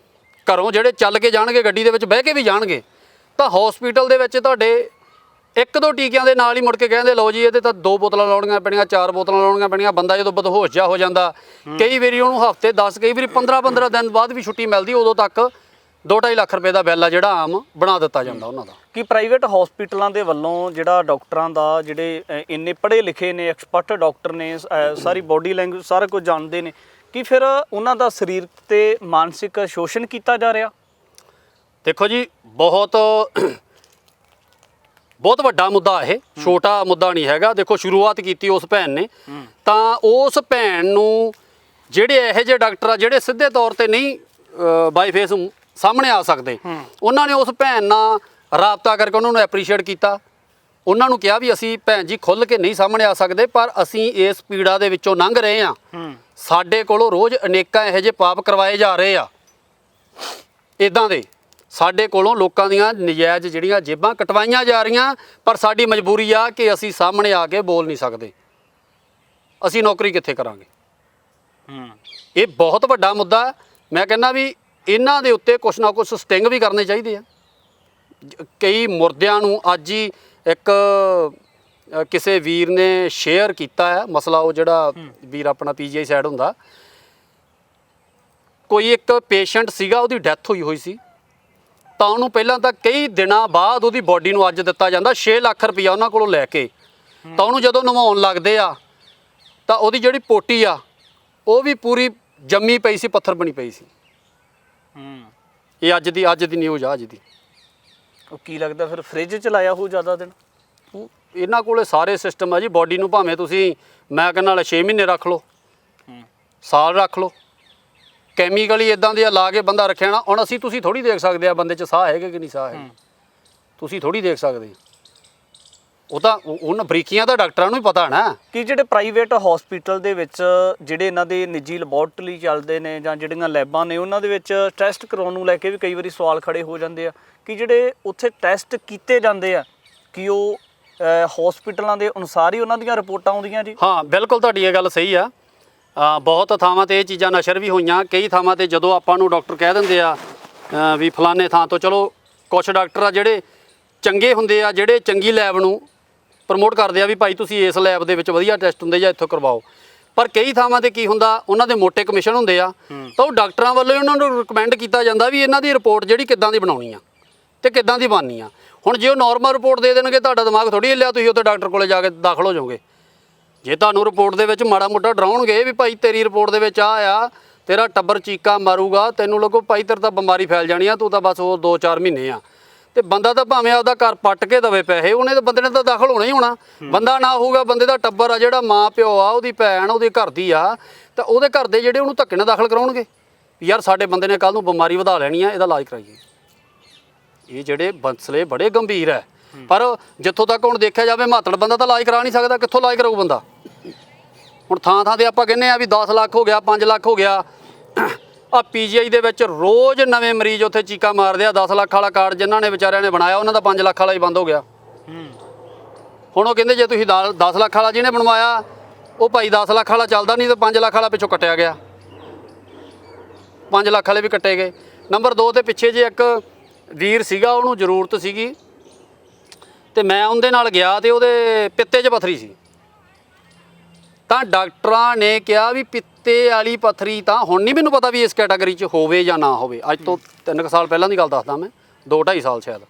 ਘਰੋਂ ਜਿਹੜੇ ਚੱਲ ਕੇ ਜਾਣਗੇ, ਗੱਡੀ ਦੇ ਵਿੱਚ ਬਹਿ ਕੇ ਵੀ ਜਾਣਗੇ, ਤਾਂ ਹਸਪੀਟਲ ਦੇ ਵਿੱਚ ਤੁਹਾਡੇ 1-2 ਟੀਕਿਆਂ ਦੇ ਨਾਲ ਹੀ ਮੁੜ ਕੇ ਕਹਿੰਦੇ ਲਓ ਜੀ ਇਹਦੇ ਤਾਂ 2 ਬੋਤਲਾਂ ਲਾਉਣੀਆਂ ਪੈਣੀਆਂ, 4 ਬੋਤਲਾਂ ਲਾਉਣੀਆਂ ਪੈਣੀਆਂ। ਬੰਦਾ ਜਦੋਂ ਬਦਹੋਸ਼ ਜਿਹਾ ਹੋ ਜਾਂਦਾ, ਕਈ ਵਾਰੀ ਉਹਨੂੰ ਹਫ਼ਤੇ 10, ਕਈ ਵਾਰੀ 15 ਦਿਨ ਬਾਅਦ ਵੀ ਛੁੱਟੀ ਮਿਲਦੀ, ਉਦੋਂ ਤੱਕ 2-2.5 ਲੱਖ ਰੁਪਏ ਦਾ ਬਿੱਲ ਆ ਜਿਹੜਾ ਆਮ ਬਣਾ ਦਿੱਤਾ ਜਾਂਦਾ ਉਹਨਾਂ ਦਾ। ਕਿ ਪ੍ਰਾਈਵੇਟ ਹਸਪੀਟਲਾਂ ਦੇ ਵੱਲੋਂ ਜਿਹੜਾ ਡਾਕਟਰਾਂ ਦਾ, ਜਿਹੜੇ ਇੰਨੇ ਪੜ੍ਹੇ ਲਿਖੇ ਨੇ, ਐਕਸਪਰਟ ਡਾਕਟਰ ਨੇ, ਸਾਰੀ ਬੋਡੀ ਲੈਂਗੁਏਜ ਸਾਰਾ ਕੁਝ ਜਾਣਦੇ ਨੇ, ਕਿ ਫਿਰ ਉਹਨਾਂ ਦਾ ਸਰੀਰਕ ਤੇ ਮਾਨਸਿਕ ਸ਼ੋਸ਼ਣ ਕੀਤਾ ਜਾ ਰਿਹਾ? ਦੇਖੋ ਜੀ, ਬਹੁਤ ਵੱਡਾ ਮੁੱਦਾ, ਇਹ ਛੋਟਾ ਮੁੱਦਾ ਨਹੀਂ ਹੈਗਾ। ਦੇਖੋ ਸ਼ੁਰੂਆਤ ਕੀਤੀ ਉਸ ਭੈਣ ਨੇ, ਤਾਂ ਉਸ ਭੈਣ ਨੂੰ ਜਿਹੜੇ ਇਹੋ ਜਿਹੇ ਡਾਕਟਰ ਆ ਜਿਹੜੇ ਸਿੱਧੇ ਤੌਰ ਤੇ ਨਹੀਂ ਬਾਈ ਫੇਸ ਸਾਹਮਣੇ ਆ ਸਕਦੇ। ਉਹਨਾਂ ਨੇ ਉਸ ਭੈਣ ਨਾਲ ਰਾਬਤਾ ਕਰਕੇ ਉਹਨਾਂ ਨੂੰ ਐਪਰੀਸ਼ੀਏਟ ਕੀਤਾ, ਉਹਨਾਂ ਨੂੰ ਕਿਹਾ ਵੀ ਅਸੀਂ ਭੈਣ ਜੀ ਖੁੱਲ੍ਹ ਕੇ ਨਹੀਂ ਸਾਹਮਣੇ ਆ ਸਕਦੇ, ਪਰ ਅਸੀਂ ਇਸ ਪੀੜਾ ਦੇ ਵਿੱਚੋਂ ਲੰਘ ਰਹੇ ਹਾਂ, ਸਾਡੇ ਕੋਲੋਂ ਰੋਜ਼ ਅਨੇਕਾਂ ਇਹੋ ਜਿਹੇ ਪਾਪ ਕਰਵਾਏ ਜਾ ਰਹੇ ਆ ਇੱਦਾਂ ਦੇ, ਸਾਡੇ ਕੋਲੋਂ ਲੋਕਾਂ ਦੀਆਂ ਨਜਾਇਜ਼ ਜਿਹੜੀਆਂ ਜੇਬਾਂ ਕਟਵਾਈਆਂ ਜਾ ਰਹੀਆਂ, ਪਰ ਸਾਡੀ ਮਜਬੂਰੀ ਆ ਕਿ ਅਸੀਂ ਸਾਹਮਣੇ ਆ ਕੇ ਬੋਲ ਨਹੀਂ ਸਕਦੇ, ਅਸੀਂ ਨੌਕਰੀ ਕਿੱਥੇ ਕਰਾਂਗੇ। ਇਹ ਬਹੁਤ ਵੱਡਾ ਮੁੱਦਾ ਹੈ। ਮੈਂ ਕਹਿੰਦਾ ਵੀ ਇਹਨਾਂ ਦੇ ਉੱਤੇ ਕੁਛ ਨਾ ਕੁਛ ਸਟਿੰਗ ਵੀ ਕਰਨੇ ਚਾਹੀਦੇ ਆ। ਕਈ ਮੁਰਦਿਆਂ ਨੂੰ ਅੱਜ ਹੀ ਇੱਕ ਕਿਸੇ ਵੀਰ ਨੇ ਸ਼ੇਅਰ ਕੀਤਾ ਹੈ ਮਸਲਾ, ਉਹ ਜਿਹੜਾ ਵੀਰ ਆਪਣਾ ਪੀਜੀਆਈ ਸਾਈਡ ਹੁੰਦਾ, ਕੋਈ ਇੱਕ ਪੇਸ਼ੈਂਟ ਸੀਗਾ, ਉਹਦੀ ਡੈਥ ਹੋਈ ਸੀ, ਤਾਂ ਉਹਨੂੰ ਪਹਿਲਾਂ ਤਾਂ ਕਈ ਦਿਨਾਂ ਬਾਅਦ ਉਹਦੀ ਬੋਡੀ ਨੂੰ ਅੱਜ ਦਿੱਤਾ ਜਾਂਦਾ 6 ਲੱਖ ਰੁਪਈਆ ਉਹਨਾਂ ਕੋਲੋਂ ਲੈ ਕੇ, ਤਾਂ ਉਹਨੂੰ ਜਦੋਂ ਨਵਾਉਣ ਲੱਗਦੇ ਆ ਤਾਂ ਉਹਦੀ ਜਿਹੜੀ ਪੋਟੀ ਆ ਉਹ ਵੀ ਪੂਰੀ ਜੰਮੀ ਪਈ ਸੀ, ਪੱਥਰ ਬਣੀ ਪਈ ਸੀ। ਇਹ ਅੱਜ ਦੀ ਨਿਊਜ਼ ਆ ਅੱਜ ਦੀ। ਉਹ ਕੀ ਲੱਗਦਾ ਫਿਰ ਫ੍ਰਿਜ ਚ ਲਾਇਆ ਹੋ ਜ਼ਿਆਦਾ ਦਿਨ? ਇਹਨਾਂ ਕੋਲੇ ਸਾਰੇ ਸਿਸਟਮ ਆ ਜੀ। ਬੋਡੀ ਨੂੰ ਭਾਵੇਂ ਤੁਸੀਂ ਮੈਂ ਕਹਿੰਦਾ 6 ਮਹੀਨੇ ਰੱਖ ਲਓ, ਸਾਲ ਰੱਖ ਲਓ, ਕੈਮੀਕਲੀ ਇਦਾਂ ਦੇ ਲਾ ਕੇ ਬੰਦਾ ਰੱਖਿਆ ਨਾ। ਹੁਣ ਅਸੀਂ ਤੁਸੀਂ ਥੋੜੀ ਦੇਖ ਸਕਦੇ ਆ ਬੰਦੇ 'ਚ ਸਾਹ ਹੈਗੇ ਕਿ ਨਹੀਂ ਸਾਹ ਹੈ, ਤੁਸੀਂ ਥੋੜੀ ਦੇਖ ਸਕਦੇ। ਉਹ ਤਾਂ ਉਹਨਾਂ ਬਰੀਕੀਆਂ ਤਾਂ ਡਾਕਟਰਾਂ ਨੂੰ ਹੀ ਪਤਾ ਨਾ ਕਿ ਜਿਹੜੇ ਪ੍ਰਾਈਵੇਟ ਹਸਪੀਟਲ ਦੇ ਵਿੱਚ ਜਿਹੜੇ ਇਹਨਾਂ ਦੇ ਨਿੱਜੀ ਲੈਬੋਰਟਰੀ ਚੱਲਦੇ ਨੇ ਜਾਂ ਜਿਹੜੀਆਂ ਲੈਬਾਂ ਨੇ, ਉਹਨਾਂ ਦੇ ਵਿੱਚ ਟੈਸਟ ਕਰਾਉਣ ਨੂੰ ਲੈ ਕੇ ਵੀ ਕਈ ਵਾਰੀ ਸਵਾਲ ਖੜੇ ਹੋ ਜਾਂਦੇ ਆ ਕਿ ਜਿਹੜੇ ਉੱਥੇ ਟੈਸਟ ਕੀਤੇ ਜਾਂਦੇ ਆ ਕਿ ਉਹ ਹਸਪੀਟਲਾਂ ਦੇ ਅਨੁਸਾਰ ਹੀ ਉਹਨਾਂ ਦੀਆਂ ਰਿਪੋਰਟਾਂ ਆਉਂਦੀਆਂ ਜੀ। ਹਾਂ ਬਿਲਕੁਲ, ਤੁਹਾਡੀ ਇਹ ਗੱਲ ਸਹੀ ਆ। ਬਹੁਤ ਥਾਵਾਂ ਤੇ ਇਹ ਚੀਜ਼ਾਂ ਨਸ਼ਰ ਵੀ ਹੋਈਆਂ। ਕਈ ਥਾਵਾਂ ਤੇ ਜਦੋਂ ਆਪਾਂ ਨੂੰ ਡਾਕਟਰ ਕਹਿ ਦਿੰਦੇ ਆ ਵੀ ਫਲਾਣੇ ਥਾਂ ਤੋਂ, ਚਲੋ ਕੁਛ ਡਾਕਟਰ ਆ ਜਿਹੜੇ ਚੰਗੇ ਹੁੰਦੇ ਆ, ਜਿਹੜੇ ਚੰਗੀ ਲੈਬ ਨੂੰ ਪ੍ਰਮੋਟ ਕਰਦੇ ਆ ਵੀ ਭਾਈ ਤੁਸੀਂ ਇਸ ਲੈਬ ਦੇ ਵਿੱਚ ਵਧੀਆ ਟੈਸਟ ਹੁੰਦੇ ਜਾਂ ਇੱਥੋਂ ਕਰਵਾਓ। ਪਰ ਕਈ ਥਾਵਾਂ ਤੇ ਕੀ ਹੁੰਦਾ, ਉਹਨਾਂ ਦੇ ਮੋਟੇ ਕਮਿਸ਼ਨ ਹੁੰਦੇ ਆ, ਤਾਂ ਉਹ ਡਾਕਟਰਾਂ ਵੱਲੋਂ ਉਹਨਾਂ ਨੂੰ ਰਿਕਮੈਂਡ ਕੀਤਾ ਜਾਂਦਾ ਵੀ ਇਹਨਾਂ ਦੀ ਰਿਪੋਰਟ ਜਿਹੜੀ ਕਿੱਦਾਂ ਦੀ ਬਣਾਉਣੀ ਆ ਤੇ ਕਿੱਦਾਂ ਦੀ ਬਣਨੀ ਆ। ਹੁਣ ਜੇ ਉਹ ਨੋਰਮਲ ਰਿਪੋਰਟ ਦੇ ਦੇਣਗੇ, ਤੁਹਾਡਾ ਦਿਮਾਗ ਥੋੜੀ ਹਿੱਲਿਆ, ਤੁਸੀਂ ਉੱਥੇ ਡਾਕਟਰ ਕੋਲੇ ਜਾ ਕੇ ਦਾਖਲ ਹੋ ਜਾਓਗੇ। ਜੇ ਤੁਹਾਨੂੰ ਰਿਪੋਰਟ ਦੇ ਵਿੱਚ ਮਾੜਾ ਮੋਟਾ ਡਰਾਉਣਗੇ ਵੀ ਭਾਈ ਤੇਰੀ ਰਿਪੋਰਟ ਦੇ ਵਿੱਚ ਆ ਤੇਰਾ ਟੱਬਰ ਚੀਕਾ ਮਾਰੂਗਾ, ਤੈਨੂੰ ਲੱਗੋ ਭਾਈ ਤੇਰੇ ਤਾਂ ਬਿਮਾਰੀ ਫੈਲ ਜਾਣੀ ਆ, ਤੂੰ ਤਾਂ ਬਸ ਉਹ 2-4 ਮਹੀਨੇ ਆ, ਤੇ ਬੰਦਾ ਤਾਂ ਭਾਵੇਂ ਆਪਦਾ ਘਰ ਪੱਟ ਕੇ ਦਵੇ ਪੈਸੇ, ਉਹਨੇ ਤਾਂ ਬੰਦੇ ਨੇ ਤਾਂ ਦਾਖਲ ਹੋਣਾ ਹੀ ਹੋਣਾ। ਬੰਦਾ ਨਾ ਹੋਊਗਾ, ਬੰਦੇ ਦਾ ਟੱਬਰ ਆ, ਜਿਹੜਾ ਮਾਂ ਪਿਓ ਆ, ਉਹਦੀ ਭੈਣ, ਉਹਦੇ ਘਰ ਦੀ ਆ, ਤਾਂ ਉਹਦੇ ਘਰ ਦੇ ਜਿਹੜੇ ਉਹਨੂੰ ਧੱਕੇ ਨਾਲ ਦਾਖਲ ਕਰਾਉਣਗੇ ਯਾਰ ਸਾਡੇ ਬੰਦੇ ਨੇ ਕੱਲ੍ਹ ਨੂੰ ਬਿਮਾਰੀ ਵਧਾ ਲੈਣੀ ਆ, ਇਹਦਾ ਇਲਾਜ ਕਰਾਈਏ। ਇਹ ਜਿਹੜੇ ਮਸਲੇ ਬੜੇ ਗੰਭੀਰ ਹੈ। ਪਰ ਜਿੱਥੋਂ ਤੱਕ ਹੁਣ ਦੇਖਿਆ ਜਾਵੇ, ਮਾਤੜ ਬੰਦਾ ਤਾਂ ਇਲਾਜ ਕਰਾ ਨਹੀਂ ਸਕਦਾ, ਕਿੱਥੋਂ ਇਲਾਜ ਕਰਾਊ ਬੰਦਾ। ਹੁਣ ਥਾਂ ਥਾਂ 'ਤੇ ਆਪਾਂ ਕਹਿੰਦੇ ਆ ਵੀ 10 ਲੱਖ ਹੋ ਗਿਆ, 5 ਲੱਖ ਹੋ ਗਿਆ। ਆ ਪੀਜੀਆਈ ਦੇ ਵਿੱਚ ਰੋਜ਼ ਨਵੇਂ ਮਰੀਜ਼ ਉੱਥੇ ਚੀਕਾ ਮਾਰਦੇ ਆ। 10 ਲੱਖ ਵਾਲਾ ਕਾਰਡ ਜਿਨ੍ਹਾਂ ਨੇ ਵਿਚਾਰਿਆਂ ਨੇ ਬਣਾਇਆ, ਉਹਨਾਂ ਦਾ 5 ਲੱਖ ਵਾਲਾ ਹੀ ਬੰਦ ਹੋ ਗਿਆ। ਹੁਣ ਉਹ ਕਹਿੰਦੇ ਜੇ ਤੁਸੀਂ 10 ਲੱਖ ਵਾਲਾ ਜਿਹਨੇ ਬਣਵਾਇਆ, ਉਹ ਭਾਈ 10 ਲੱਖ ਵਾਲਾ ਚੱਲਦਾ ਨਹੀਂ, ਤਾਂ 5 ਲੱਖ ਵਾਲਾ ਪਿੱਛੋਂ ਕੱਟਿਆ ਗਿਆ, 5 ਲੱਖ ਵਾਲੇ ਵੀ ਕੱਟੇ ਗਏ। ਨੰਬਰ 2 ਤੇ ਪਿੱਛੇ ਜੇ ਇੱਕ ਵੀਰ ਸੀਗਾ, ਉਹਨੂੰ ਜ਼ਰੂਰਤ ਸੀਗੀ, ਤੇ ਮੈਂ ਉਹਦੇ ਨਾਲ ਗਿਆ, ਤੇ ਉਹਦੇ ਪਿੱਤੇ 'ਚ ਪੱਥਰੀ ਸੀ। ਤਾਂ ਡਾਕਟਰਾਂ ਨੇ ਕਿਹਾ ਵੀ ਪਿੱਤੇ ਵਾਲੀ ਪੱਥਰੀ ਤਾਂ ਹੁਣ ਨਹੀਂ ਮੈਨੂੰ ਪਤਾ ਵੀ ਇਸ ਕੈਟਾਗਰੀ 'ਚ ਹੋਵੇ ਜਾਂ ਨਾ ਹੋਵੇ। ਅੱਜ ਤੋਂ 3 ਸਾਲ ਪਹਿਲਾਂ ਦੀ ਗੱਲ ਦੱਸਦਾ ਮੈਂ, 2-2.5 ਸਾਲ ਸ਼ਾਇਦ।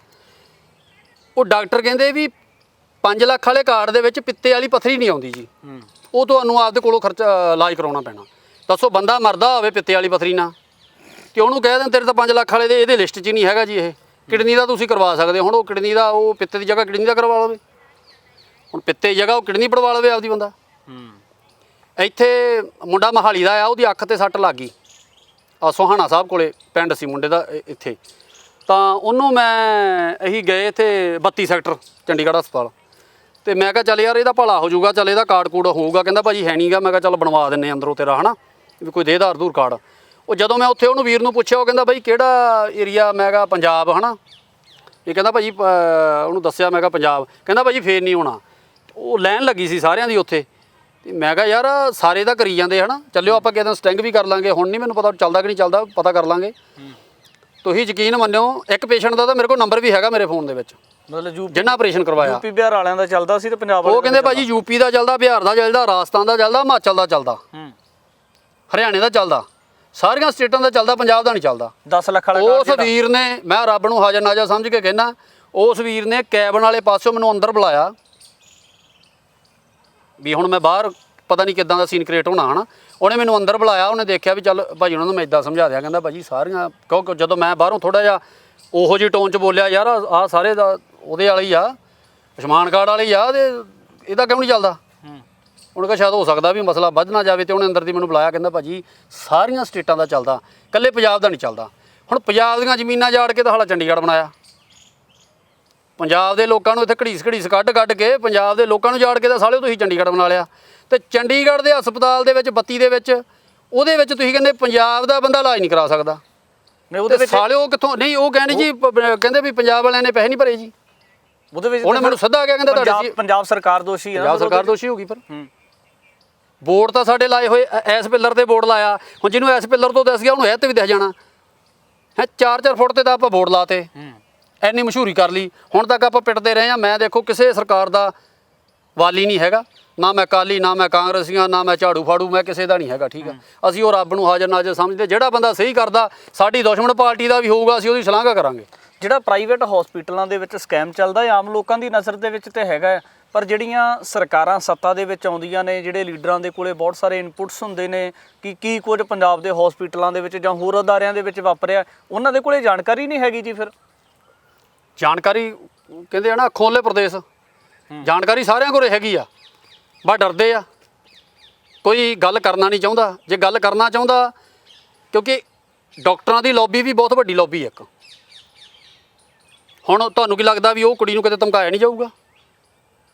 ਉਹ ਡਾਕਟਰ ਕਹਿੰਦੇ ਵੀ 5 ਲੱਖ ਵਾਲੇ ਕਾਰਡ ਦੇ ਵਿੱਚ ਪਿੱਤੇ ਵਾਲੀ ਪੱਥਰੀ ਨਹੀਂ ਆਉਂਦੀ ਜੀ, ਉਹ ਤੁਹਾਨੂੰ ਆਪਦੇ ਕੋਲੋਂ ਖਰਚਾ ਇਲਾਜ ਕਰਾਉਣਾ ਪੈਣਾ। ਦੱਸੋ ਬੰਦਾ ਮਰਦਾ ਹੋਵੇ ਪਿੱਤੇ ਵਾਲੀ ਪੱਥਰੀ ਨਾਲ, ਕਿ ਉਹਨੂੰ ਕਹਿ ਦੇਣ ਤੇਰੇ ਤਾਂ 5 ਲੱਖ ਵਾਲੇ ਦੇ ਇਹਦੇ ਲਿਸਟ 'ਚ ਹੀ ਨਹੀਂ ਹੈਗਾ ਜੀ। ਇਹ ਕਿਡਨੀ ਦਾ ਤੁਸੀਂ ਕਰਵਾ ਸਕਦੇ ਹੋ। ਹੁਣ ਉਹ ਕਿਡਨੀ ਦਾ, ਉਹ ਪਿੱਤੇ ਦੀ ਜਗ੍ਹਾ ਕਿਡਨੀ ਦਾ ਕਰਵਾ ਲਵੇ। ਹੁਣ ਪਿੱਤੇ ਦੀ ਜਗ੍ਹਾ ਉਹ ਕਿਡਨੀ ਪੜਵਾ ਲਵੇ ਆਪਦੀ ਬੰਦਾ। ਇੱਥੇ ਮੁੰਡਾ ਮੋਹਾਲੀ ਦਾ ਆ, ਉਹਦੀ ਅੱਖ 'ਤੇ ਸੱਟ ਲੱਗ ਗਈ, ਸੋਹਾਣਾ ਸਾਹਿਬ ਕੋਲੇ ਪਿੰਡ ਸੀ ਮੁੰਡੇ ਦਾ ਇੱਥੇ। ਤਾਂ ਉਹਨੂੰ ਮੈਂ ਅਸੀਂ ਗਏ ਇੱਥੇ 32 ਸੈਕਟਰ ਚੰਡੀਗੜ੍ਹ ਹਸਪਤਾਲ, ਤੇ ਮੈਂ ਕਿਹਾ ਚੱਲ ਯਾਰ ਇਹਦਾ ਭਲਾ ਹੋ ਜਾਊਗਾ, ਚੱਲ ਇਹਦਾ ਕਾਰਡ ਕੂਡ ਹੋਊਗਾ। ਕਹਿੰਦਾ ਭਾਜੀ ਹੈ ਨਹੀਂ ਗਾ। ਮੈਂ ਕਿਹਾ ਚੱਲ ਬਣਵਾ ਦਿੰਦੇ ਅੰਦਰੋਂ ਤੇਰਾ, ਹੈ ਨਾ, ਵੀ ਕੋਈ ਦੇ ਆਧਾਰ ਆਧੂਰ ਕਾਰਡ। ਉਹ ਜਦੋਂ ਮੈਂ ਉੱਥੇ ਉਹਨੂੰ ਵੀਰ ਨੂੰ ਪੁੱਛਿਆ, ਉਹ ਕਹਿੰਦਾ ਬਾਈ ਕਿਹੜਾ ਏਰੀਆ? ਮੈਂ ਕਿਹਾ ਪੰਜਾਬ, ਹੈ ਨਾ। ਇਹ ਕਹਿੰਦਾ ਭਾਜੀ, ਉਹਨੂੰ ਦੱਸਿਆ, ਮੈਂ ਕਿਹਾ ਪੰਜਾਬ। ਕਹਿੰਦਾ ਭਾਜੀ ਫੇਰ ਨਹੀਂ ਹੋਣਾ। ਉਹ ਲਾਈਨ ਲੱਗੀ ਸੀ ਸਾਰਿਆਂ ਦੀ ਉੱਥੇ, ਤੇ ਮੈਂ ਕਿਹਾ ਯਾਰ ਸਾਰੇ ਤਾਂ ਕਰੀ ਜਾਂਦੇ, ਹੈ ਨਾ, ਚੱਲਿਓ ਆਪਾਂ ਕਿਸੇ ਦਿਨ ਸਟਿੰਗ ਵੀ ਕਰ ਲਾਂਗੇ। ਹੁਣ ਨਹੀਂ ਮੈਨੂੰ ਪਤਾ ਚੱਲਦਾ ਕਿ ਨਹੀਂ ਚੱਲਦਾ, ਪਤਾ ਕਰ ਲਾਂਗੇ। ਤੁਸੀਂ ਯਕੀਨ ਮੰਨਿਓ, ਇੱਕ ਪੇਸ਼ੈਂਟ ਦਾ ਤਾਂ ਮੇਰੇ ਕੋਲ ਨੰਬਰ ਵੀ ਹੈਗਾ ਮੇਰੇ ਫੋਨ ਦੇ ਵਿੱਚ, ਮਤਲਬ ਜਿੰਨਾ ਆਪਰੇਸ਼ਨ ਕਰਵਾਇਆ। ਯੂਪੀ ਬਿਹਾਰ ਵਾਲਿਆਂ ਦਾ ਚੱਲਦਾ ਸੀ ਤੇ ਪੰਜਾਬ ਉਹ ਕਹਿੰਦੇ ਭਾਜੀ ਯੂਪੀ ਦਾ ਚੱਲਦਾ, ਬਿਹਾਰ ਦਾ ਚੱਲਦਾ, ਰਾਜਸਥਾਨ ਦਾ ਚੱਲਦਾ, ਹਿਮਾਚਲ ਦਾ ਚੱਲਦਾ, ਹਰਿਆਣੇ ਦਾ ਚੱਲਦਾ, ਸਾਰੀਆਂ ਸਟੇਟਾਂ ਦਾ ਚੱਲਦਾ, ਪੰਜਾਬ ਦਾ ਨਹੀਂ ਚੱਲਦਾ। 10 ਲੱਖ ਵਾਲਾ ਉਸ ਵੀਰ ਨੇ, ਮੈਂ ਰੱਬ ਨੂੰ ਹਾਜ਼ਰ ਨਾਜ਼ਰ ਸਮਝ ਕੇ ਕਹਿਣਾ, ਉਸ ਵੀਰ ਨੇ ਕੈਬਨ ਵਾਲੇ ਪਾਸਿਓਂ ਮੈਨੂੰ ਅੰਦਰ ਬੁਲਾਇਆ ਵੀ ਹੁਣ ਮੈਂ ਬਾਹਰ ਪਤਾ ਨਹੀਂ ਕਿੱਦਾਂ ਦਾ ਸੀਨ ਕ੍ਰੀਏਟ ਹੋਣਾ, ਹੈ ਨਾ। ਉਹਨੇ ਮੈਨੂੰ ਅੰਦਰ ਬੁਲਾਇਆ, ਉਹਨੇ ਦੇਖਿਆ ਵੀ ਚੱਲ ਭਾਜੀ ਉਹਨਾਂ ਨੂੰ ਮੈਂ ਇੱਦਾਂ ਸਮਝਾ ਦਿਆ। ਕਹਿੰਦਾ ਭਾਜੀ ਸਾਰੀਆਂ, ਕਿਉਂਕਿ ਜਦੋਂ ਮੈਂ ਬਾਹਰੋਂ ਥੋੜ੍ਹਾ ਜਿਹਾ ਉਹੋ ਜਿਹੀ ਟੋਨ 'ਚ ਬੋਲਿਆ, ਯਾਰ ਆਹ ਸਾਰੇ ਦਾ ਉਹਦੇ ਵਾਲੇ ਹੀ ਆ, ਆਯੁਸ਼ਮਾਨ ਕਾਰਡ ਵਾਲੇ ਹੀ ਆ, ਤੇ ਇਹਦਾ ਕਿਉਂ ਨਹੀਂ ਚੱਲਦਾ? ਉਹਨੇ ਕਿਹਾ ਸ਼ਾਇਦ ਹੋ ਸਕਦਾ ਵੀ ਮਸਲਾ ਵੱਧ ਨਾ ਜਾਵੇ, ਤੇ ਉਹਨੇ ਅੰਦਰ ਦੀ ਮੈਨੂੰ ਬੁਲਾਇਆ, ਕਹਿੰਦਾ ਭਾਜੀ ਸਾਰੀਆਂ ਸਟੇਟਾਂ ਦਾ ਚੱਲਦਾ, ਇਕੱਲੇ ਪੰਜਾਬ ਦਾ ਨਹੀਂ ਚੱਲਦਾ। ਹੁਣ ਪੰਜਾਬ ਦੀਆਂ ਜ਼ਮੀਨਾਂ ਜਾੜ ਕੇ ਤਾਂ ਹਾਲਾ ਚੰਡੀਗੜ੍ਹ ਬਣਾਇਆ। ਪੰਜਾਬ ਦੇ ਲੋਕਾਂ ਨੂੰ ਇੱਥੇ ਘੜੀਸ ਕੱਢ ਕੇ ਪੰਜਾਬ ਦੇ ਲੋਕਾਂ ਨੂੰ ਜਾੜ ਕੇ ਤਾਂ ਸਾਲਿਓ ਤੁਸੀਂ ਚੰਡੀਗੜ੍ਹ ਬਣਾ ਲਿਆ। ਤੇ ਚੰਡੀਗੜ੍ਹ ਦੇ ਹਸਪਤਾਲ ਦੇ ਵਿੱਚ 32 ਦੇ ਵਿੱਚ ਉਹਦੇ ਵਿੱਚ ਤੁਸੀਂ ਕਹਿੰਦੇ ਪੰਜਾਬ ਦਾ ਬੰਦਾ ਇਲਾਜ ਨਹੀਂ ਕਰਾ ਸਕਦਾ। ਨਹੀਂ ਉਹਦੇ ਵਿੱਚ ਸਾਲਿਓ ਕਿੱਥੋਂ ਨਹੀਂ, ਉਹ ਕਹਿੰਦੇ ਜੀ ਕਹਿੰਦੇ ਵੀ ਪੰਜਾਬ ਵਾਲਿਆਂ ਨੇ ਪੈਸੇ ਨਹੀਂ ਭਰੇ ਜੀ। ਉਹਦੇ ਵਿੱਚ ਉਹਨੇ ਮੈਨੂੰ ਸਿੱਧਾ ਕਿਹਾ, ਕਹਿੰਦਾ ਤੁਹਾਡੇ ਪੰਜਾਬ ਸਰਕਾਰ ਦੋਸ਼ੀ ਹੈ। ਪੰਜਾਬ ਸਰਕਾਰ ਦੋਸ਼ੀ ਹੋਗੀ। ਪਰ ਬੋਰਡ ਤਾਂ ਸਾਡੇ ਲਾਏ ਹੋਏ, ਐਸ ਪਿੱਲਰ ਤੇ ਬੋਰਡ ਲਾਇਆ। ਹੁਣ ਜਿਹਨੂੰ ਐਸ ਪਿੱਲਰ ਤੋਂ ਦਿਸ ਗਿਆ ਉਹਨੂੰ ਇਹ ਤੇ ਵੀ ਦਿਸ ਜਾਣਾ ਹੈ। 4-4 ਫੁੱਟ ਤੇ ਤਾਂ ਆਪਾਂ ਬੋਰਡ ਲਾਤੇ, ਐਨੀ ਮਸ਼ਹੂਰੀ ਕਰ ਲਈ। ਹੁਣ ਤੱਕ ਆਪਾਂ ਪਿੱਟਦੇ ਰਹੇ ਹਾਂ। ਮੈਂ ਦੇਖੋ ਕਿਸੇ ਸਰਕਾਰ ਦਾ ਵਾਲੀ ਨਹੀਂ ਹੈਗਾ, ਨਾ ਮੈਂ ਅਕਾਲੀ, ਨਾ ਮੈਂ ਕਾਂਗਰਸੀਆਂ, ਨਾ ਮੈਂ ਝਾੜੂ ਫਾੜੂ, ਮੈਂ ਕਿਸੇ ਦਾ ਨਹੀਂ ਹੈਗਾ। ਠੀਕ ਆ, ਅਸੀਂ ਉਹ ਰੱਬ ਨੂੰ ਹਾਜ਼ਰ ਨਾਜ਼ਰ ਸਮਝਦੇ। ਜਿਹੜਾ ਬੰਦਾ ਸਹੀ ਕਰਦਾ, ਸਾਡੀ ਦੁਸ਼ਮਣ ਪਾਰਟੀ ਦਾ ਵੀ ਹੋਊਗਾ, ਅਸੀਂ ਉਹਦੀ ਸ਼ਲਾਘਾ ਕਰਾਂਗੇ। ਜਿਹੜਾ ਪ੍ਰਾਈਵੇਟ ਹਸਪੀਟਲਾਂ ਦੇ ਵਿੱਚ ਸਕੈਮ ਚੱਲਦਾ ਹੈ ਆਮ ਲੋਕਾਂ ਦੀ ਨਜ਼ਰ ਦੇ ਵਿੱਚ ਤੇ ਹੈਗਾ, ਪਰ ਜਿਹੜੀਆਂ ਸਰਕਾਰਾਂ ਸੱਤਾ ਦੇ ਵਿੱਚ ਆਉਂਦੀਆਂ ਨੇ, ਜਿਹੜੇ ਲੀਡਰਾਂ ਦੇ ਕੋਲੇ ਬਹੁਤ ਸਾਰੇ ਇਨਪੁਟਸ ਹੁੰਦੇ ਨੇ ਕਿ ਕੀ ਕੁਝ ਪੰਜਾਬ ਦੇ ਹਸਪੀਟਲਾਂ ਦੇ ਵਿੱਚ ਜਾਂ ਹੋਰ ਅਦਾਰਿਆਂ ਦੇ ਵਿੱਚ ਵਾਪਰਿਆ, ਉਹਨਾਂ ਦੇ ਕੋਲੇ ਜਾਣਕਾਰੀ ਨਹੀਂ ਹੈਗੀ ਜੀ। ਫਿਰ ਜਾਣਕਾਰੀ ਕਹਿੰਦੇ ਆ ਨਾ ਖੋਲੇ ਪ੍ਰਦੇਸ਼, ਜਾਣਕਾਰੀ ਸਾਰਿਆਂ ਕੋਲ ਹੈਗੀ ਆ, ਬਸ ਡਰਦੇ ਆ, ਕੋਈ ਗੱਲ ਕਰਨਾ ਨਹੀਂ ਚਾਹੁੰਦਾ। ਜੇ ਗੱਲ ਕਰਨਾ ਚਾਹੁੰਦਾ, ਕਿਉਂਕਿ ਡਾਕਟਰਾਂ ਦੀ ਲੌਬੀ ਵੀ ਬਹੁਤ ਵੱਡੀ ਲੌਬੀ ਇੱਕ। ਹੁਣ ਤੁਹਾਨੂੰ ਕੀ ਲੱਗਦਾ ਵੀ ਉਹ ਕੁੜੀ ਨੂੰ ਕਿਤੇ ਧਮਕਾਇਆ ਨਹੀਂ ਜਾਊਗਾ?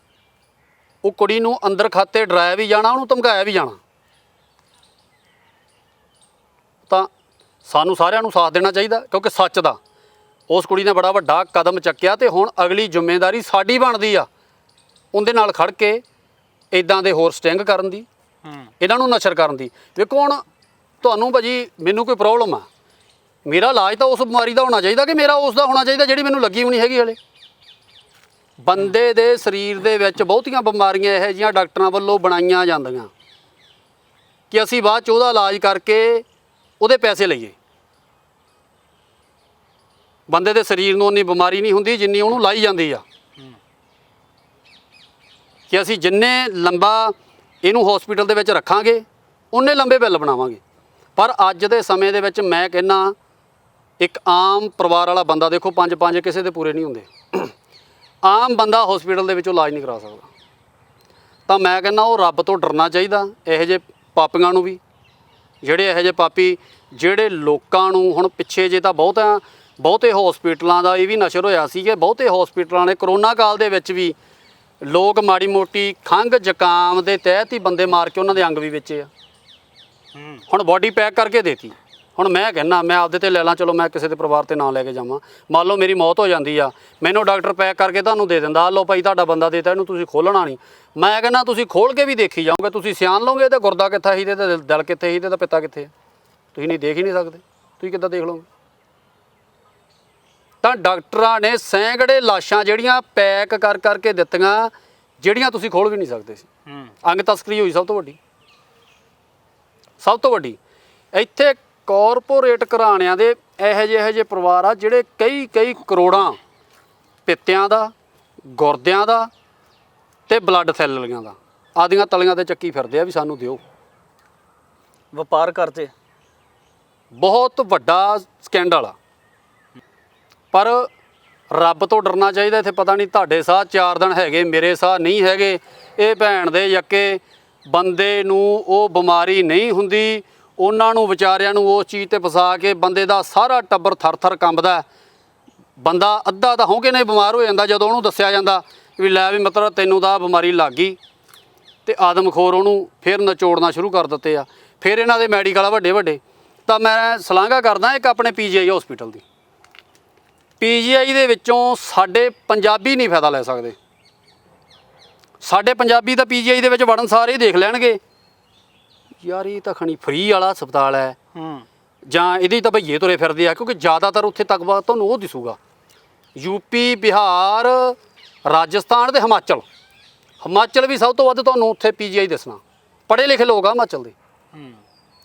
ਉਹ ਕੁੜੀ ਨੂੰ ਅੰਦਰ ਖਾਤੇ ਡਰਾਇਆ ਵੀ ਜਾਣਾ, ਉਹਨੂੰ ਧਮਕਾਇਆ ਵੀ ਜਾਣਾ। ਤਾਂ ਸਾਨੂੰ ਸਾਰਿਆਂ ਨੂੰ ਸਾਥ ਦੇਣਾ ਚਾਹੀਦਾ, ਕਿਉਂਕਿ ਸੱਚ ਦਾ ਉਸ ਕੁੜੀ ਨੇ ਬੜਾ ਵੱਡਾ ਕਦਮ ਚੱਕਿਆ ਤੇ ਹੁਣ ਅਗਲੀ ਜ਼ਿੰਮੇਵਾਰੀ ਸਾਡੀ ਬਣਦੀ ਆ ਉਹਦੇ ਨਾਲ ਖੜ ਕੇ ਇੱਦਾਂ ਦੇ ਹੋਰ ਸਟਿੰਗ ਕਰਨ ਦੀ, ਇਹਨਾਂ ਨੂੰ ਨਸ਼ਰ ਕਰਨ ਦੀ। ਵੇਖੋ ਹੁਣ ਤੁਹਾਨੂੰ ਭਾਜੀ ਮੈਨੂੰ ਕੋਈ ਪ੍ਰੋਬਲਮ ਆ, ਮੇਰਾ ਇਲਾਜ ਤਾਂ ਉਸ ਬਿਮਾਰੀ ਦਾ ਹੋਣਾ ਚਾਹੀਦਾ ਕਿ ਮੇਰਾ ਉਸ ਦਾ ਹੋਣਾ ਚਾਹੀਦਾ ਜਿਹੜੀ ਮੈਨੂੰ ਲੱਗੀ ਵੀ ਨਹੀਂ ਹੈਗੀ ਹਲੇ। ਬੰਦੇ ਦੇ ਸਰੀਰ ਦੇ ਵਿੱਚ ਬਹੁਤੀਆਂ ਬਿਮਾਰੀਆਂ ਇਹੋ ਜਿਹੀਆਂ ਡਾਕਟਰਾਂ ਵੱਲੋਂ ਬਣਾਈਆਂ ਜਾਂਦੀਆਂ ਕਿ ਅਸੀਂ ਬਾਅਦ 'ਚ ਉਹਦਾ ਇਲਾਜ ਕਰਕੇ ਉਹਦੇ ਪੈਸੇ ਲਈਏ। ਬੰਦੇ ਦੇ ਸਰੀਰ ਨੂੰ ਉਨੀ ਬਿਮਾਰੀ ਨਹੀਂ ਹੁੰਦੀ ਜਿੰਨੀ ਉਹਨੂੰ ਲਾਈ ਜਾਂਦੀ ਆ, ਕਿ ਅਸੀਂ ਜਿੰਨੇ ਲੰਬਾ ਇਹਨੂੰ ਹਸਪੀਟਲ ਦੇ ਵਿੱਚ ਰੱਖਾਂਗੇ ਉਨੇ ਲੰਬੇ ਬਿੱਲ ਬਣਾਵਾਂਗੇ। ਪਰ ਅੱਜ ਦੇ ਸਮੇਂ ਦੇ ਵਿੱਚ ਮੈਂ ਕਹਿੰਦਾ ਇੱਕ ਆਮ ਪਰਿਵਾਰ ਵਾਲਾ ਬੰਦਾ, ਦੇਖੋ 5 ਕਿਸੇ ਦੇ ਪੂਰੇ ਨਹੀਂ ਹੁੰਦੇ, ਆਮ ਬੰਦਾ ਹਸਪੀਟਲ ਦੇ ਵਿੱਚੋਂ ਇਲਾਜ ਨਹੀਂ ਕਰਾ ਸਕਦਾ। ਤਾਂ ਮੈਂ ਕਹਿੰਦਾ ਉਹ ਰੱਬ ਤੋਂ ਡਰਨਾ ਚਾਹੀਦਾ ਇਹੋ ਜਿਹੇ ਪਾਪੀਆਂ ਨੂੰ ਵੀ, ਜਿਹੜੇ ਇਹੋ ਜਿਹੇ ਪਾਪੀ ਜਿਹੜੇ ਲੋਕਾਂ ਨੂੰ ਹੁਣ ਪਿੱਛੇ ਜੇ ਤਾਂ ਬਹੁਤੇ ਹਸਪੀਟਲਾਂ ਦਾ ਇਹ ਵੀ ਨਸ਼ਰ ਹੋਇਆ ਸੀ ਕਿ ਬਹੁਤੇ ਹਸਪੀਟਲਾਂ ਨੇ ਕਰੋਨਾ ਕਾਲ ਦੇ ਵਿੱਚ ਵੀ ਲੋਕ ਮਾੜੀ ਮੋਟੀ ਖੰਘ ਜ਼ੁਕਾਮ ਦੇ ਤਹਿਤ ਹੀ ਬੰਦੇ ਮਾਰ ਕੇ ਉਹਨਾਂ ਦੇ ਅੰਗ ਵੀ ਵੇਚੇ ਆ। ਹੁਣ ਬਾਡੀ ਪੈਕ ਕਰਕੇ ਦੇਤੀ। ਹੁਣ ਮੈਂ ਕਹਿੰਦਾ ਮੈਂ ਆਪਦੇ ਤੇ ਲੈ ਲਾਂ, ਚਲੋ ਮੈਂ ਕਿਸੇ ਦੇ ਪਰਿਵਾਰ ਤੇ ਨਾ ਲੈ ਕੇ ਜਾਵਾਂ, ਮੰਨ ਲਓ ਮੇਰੀ ਮੌਤ ਹੋ ਜਾਂਦੀ ਆ, ਮੈਨੂੰ ਡਾਕਟਰ ਪੈਕ ਕਰਕੇ ਤੁਹਾਨੂੰ ਦੇ ਦਿੰਦਾ, ਆ ਲਓ ਭਾਈ ਤੁਹਾਡਾ ਬੰਦਾ ਦੇਤਾ, ਇਹਨੂੰ ਤੁਸੀਂ ਖੋਲ੍ਹਣਾ ਨਹੀਂ। ਮੈਂ ਕਹਿੰਦਾ ਤੁਸੀਂ ਖੋਲ੍ਹ ਕੇ ਵੀ ਦੇਖੀ ਜਾਓਗੇ, ਤੁਸੀਂ ਸਿਆਣ ਲਓਗੇ ਤੇ ਗੁਰਦਾ ਕਿੱਥੇ ਸੀ, ਤੇ ਦਿਲ ਕਿੱਥੇ ਸੀ, ਤੇ ਪਿੱਤਾ ਕਿੱਥੇ ਹੈ, ਤੁਸੀਂ ਨਹੀਂ ਦੇਖ ਹੀ ਨਹੀਂ ਸਕਦੇ, ਤੁਸੀਂ ਕਿੱਦਾਂ ਦੇਖ ਲਓਗੇ? ਤਾਂ ਡਾਕਟਰਾਂ ਨੇ ਸੈਂਕੜੇ ਲਾਸ਼ਾਂ ਜਿਹੜੀਆਂ ਪੈਕ ਕਰਕੇ ਦਿੱਤੀਆਂ, ਜਿਹੜੀਆਂ ਤੁਸੀਂ ਖੋਲ੍ਹ ਵੀ ਨਹੀਂ ਸਕਦੇ ਸੀ। ਅੰਗ ਤਸਕਰੀ ਹੋਈ ਸਭ ਤੋਂ ਵੱਡੀ। ਇੱਥੇ ਕਾਰਪੋਰੇਟ ਘਰਾਣਿਆਂ ਦੇ ਇਹੋ ਜਿਹੇ ਪਰਿਵਾਰ ਆ ਜਿਹੜੇ ਕਈ ਕਰੋੜਾਂ ਪਿੱਤਿਆਂ ਦਾ, ਗੁਰਦਿਆਂ ਦਾ ਤੇ ਬਲੱਡ ਸੈੱਲਾਂ ਦਾ ਆਦੀਆਂ ਤਲੀਆਂ ਤੇ ਚੱਕੀ ਫਿਰਦੇ ਆ ਵੀ ਸਾਨੂੰ ਦਿਓ। ਵਪਾਰ ਕਰਦੇ, ਬਹੁਤ ਵੱਡਾ ਸਕੈਂਡਲ ਆ। ਪਰ ਰੱਬ ਤੋਂ ਡਰਨਾ ਚਾਹੀਦਾ। ਇੱਥੇ ਪਤਾ ਨਹੀਂ ਤੁਹਾਡੇ ਸਾਹ 4 ਦਿਨ ਹੈਗੇ, ਮੇਰੇ ਸਾਹ ਨਹੀਂ ਹੈਗੇ। ਇਹ ਭੈਣ ਦੇ ਯੱਕੇ ਬੰਦੇ ਨੂੰ ਉਹ ਬਿਮਾਰੀ ਨਹੀਂ ਹੁੰਦੀ, ਉਹਨਾਂ ਨੂੰ ਵਿਚਾਰਿਆਂ ਨੂੰ ਉਸ ਚੀਜ਼ 'ਤੇ ਫਸਾ ਕੇ ਬੰਦੇ ਦਾ ਸਾਰਾ ਟੱਬਰ ਥਰ ਕੰਬਦਾ। ਬੰਦਾ ਅੱਧਾ ਤਾਂ ਹੋ ਕੇ ਨਹੀਂ ਬਿਮਾਰ ਹੋ ਜਾਂਦਾ ਜਦੋਂ ਉਹਨੂੰ ਦੱਸਿਆ ਜਾਂਦਾ ਵੀ ਲੈ ਵੀ ਮਤਲਬ ਤੈਨੂੰ ਤਾਂ ਬਿਮਾਰੀ ਲੱਗ ਗਈ, ਤੇ ਆਦਮਖੋਰ ਉਹਨੂੰ ਫਿਰ ਨਚੋੜਨਾ ਸ਼ੁਰੂ ਕਰ ਦਿੱਤੇ ਆ। ਫਿਰ ਇਹਨਾਂ ਦੇ ਮੈਡੀਕਲ ਆ ਵੱਡੇ। ਤਾਂ ਮੈਂ ਸ਼ਲਾਘਾ ਕਰਦਾ ਇੱਕ ਆਪਣੇ PGI ਹਸਪੀਟਲ ਦੀ। PGI ਦੇ ਵਿੱਚੋਂ ਸਾਡੇ ਪੰਜਾਬੀ ਨਹੀਂ ਫਾਇਦਾ ਲੈ ਸਕਦੇ। ਸਾਡੇ ਪੰਜਾਬੀ ਤਾਂ PGI ਦੇ ਵਿੱਚ ਵੜਨ ਸਾਰੇ ਦੇਖ ਲੈਣਗੇ ਯਾਰ ਇਹ ਤਾਂ ਖਣੀ ਫਰੀ ਵਾਲਾ ਹਸਪਤਾਲ ਹੈ, ਜਾਂ ਇਹਦੀ ਤਾਂ ਭਈਏ ਤੁਰੇ ਫਿਰਦੇ ਆ, ਕਿਉਂਕਿ ਜ਼ਿਆਦਾਤਰ ਉੱਥੇ ਤਕਵਾ ਤੁਹਾਨੂੰ ਉਹ ਦਿਸੂਗਾ UP, ਬਿਹਾਰ, ਰਾਜਸਥਾਨ ਤੇ ਹਿਮਾਚਲ ਵੀ ਸਭ ਤੋਂ ਵੱਧ ਤੁਹਾਨੂੰ ਉੱਥੇ PGI ਦਿਸਣਾ। ਪੜ੍ਹੇ ਲਿਖੇ ਲੋਕ ਆ ਹਿਮਾਚਲ ਦੇ।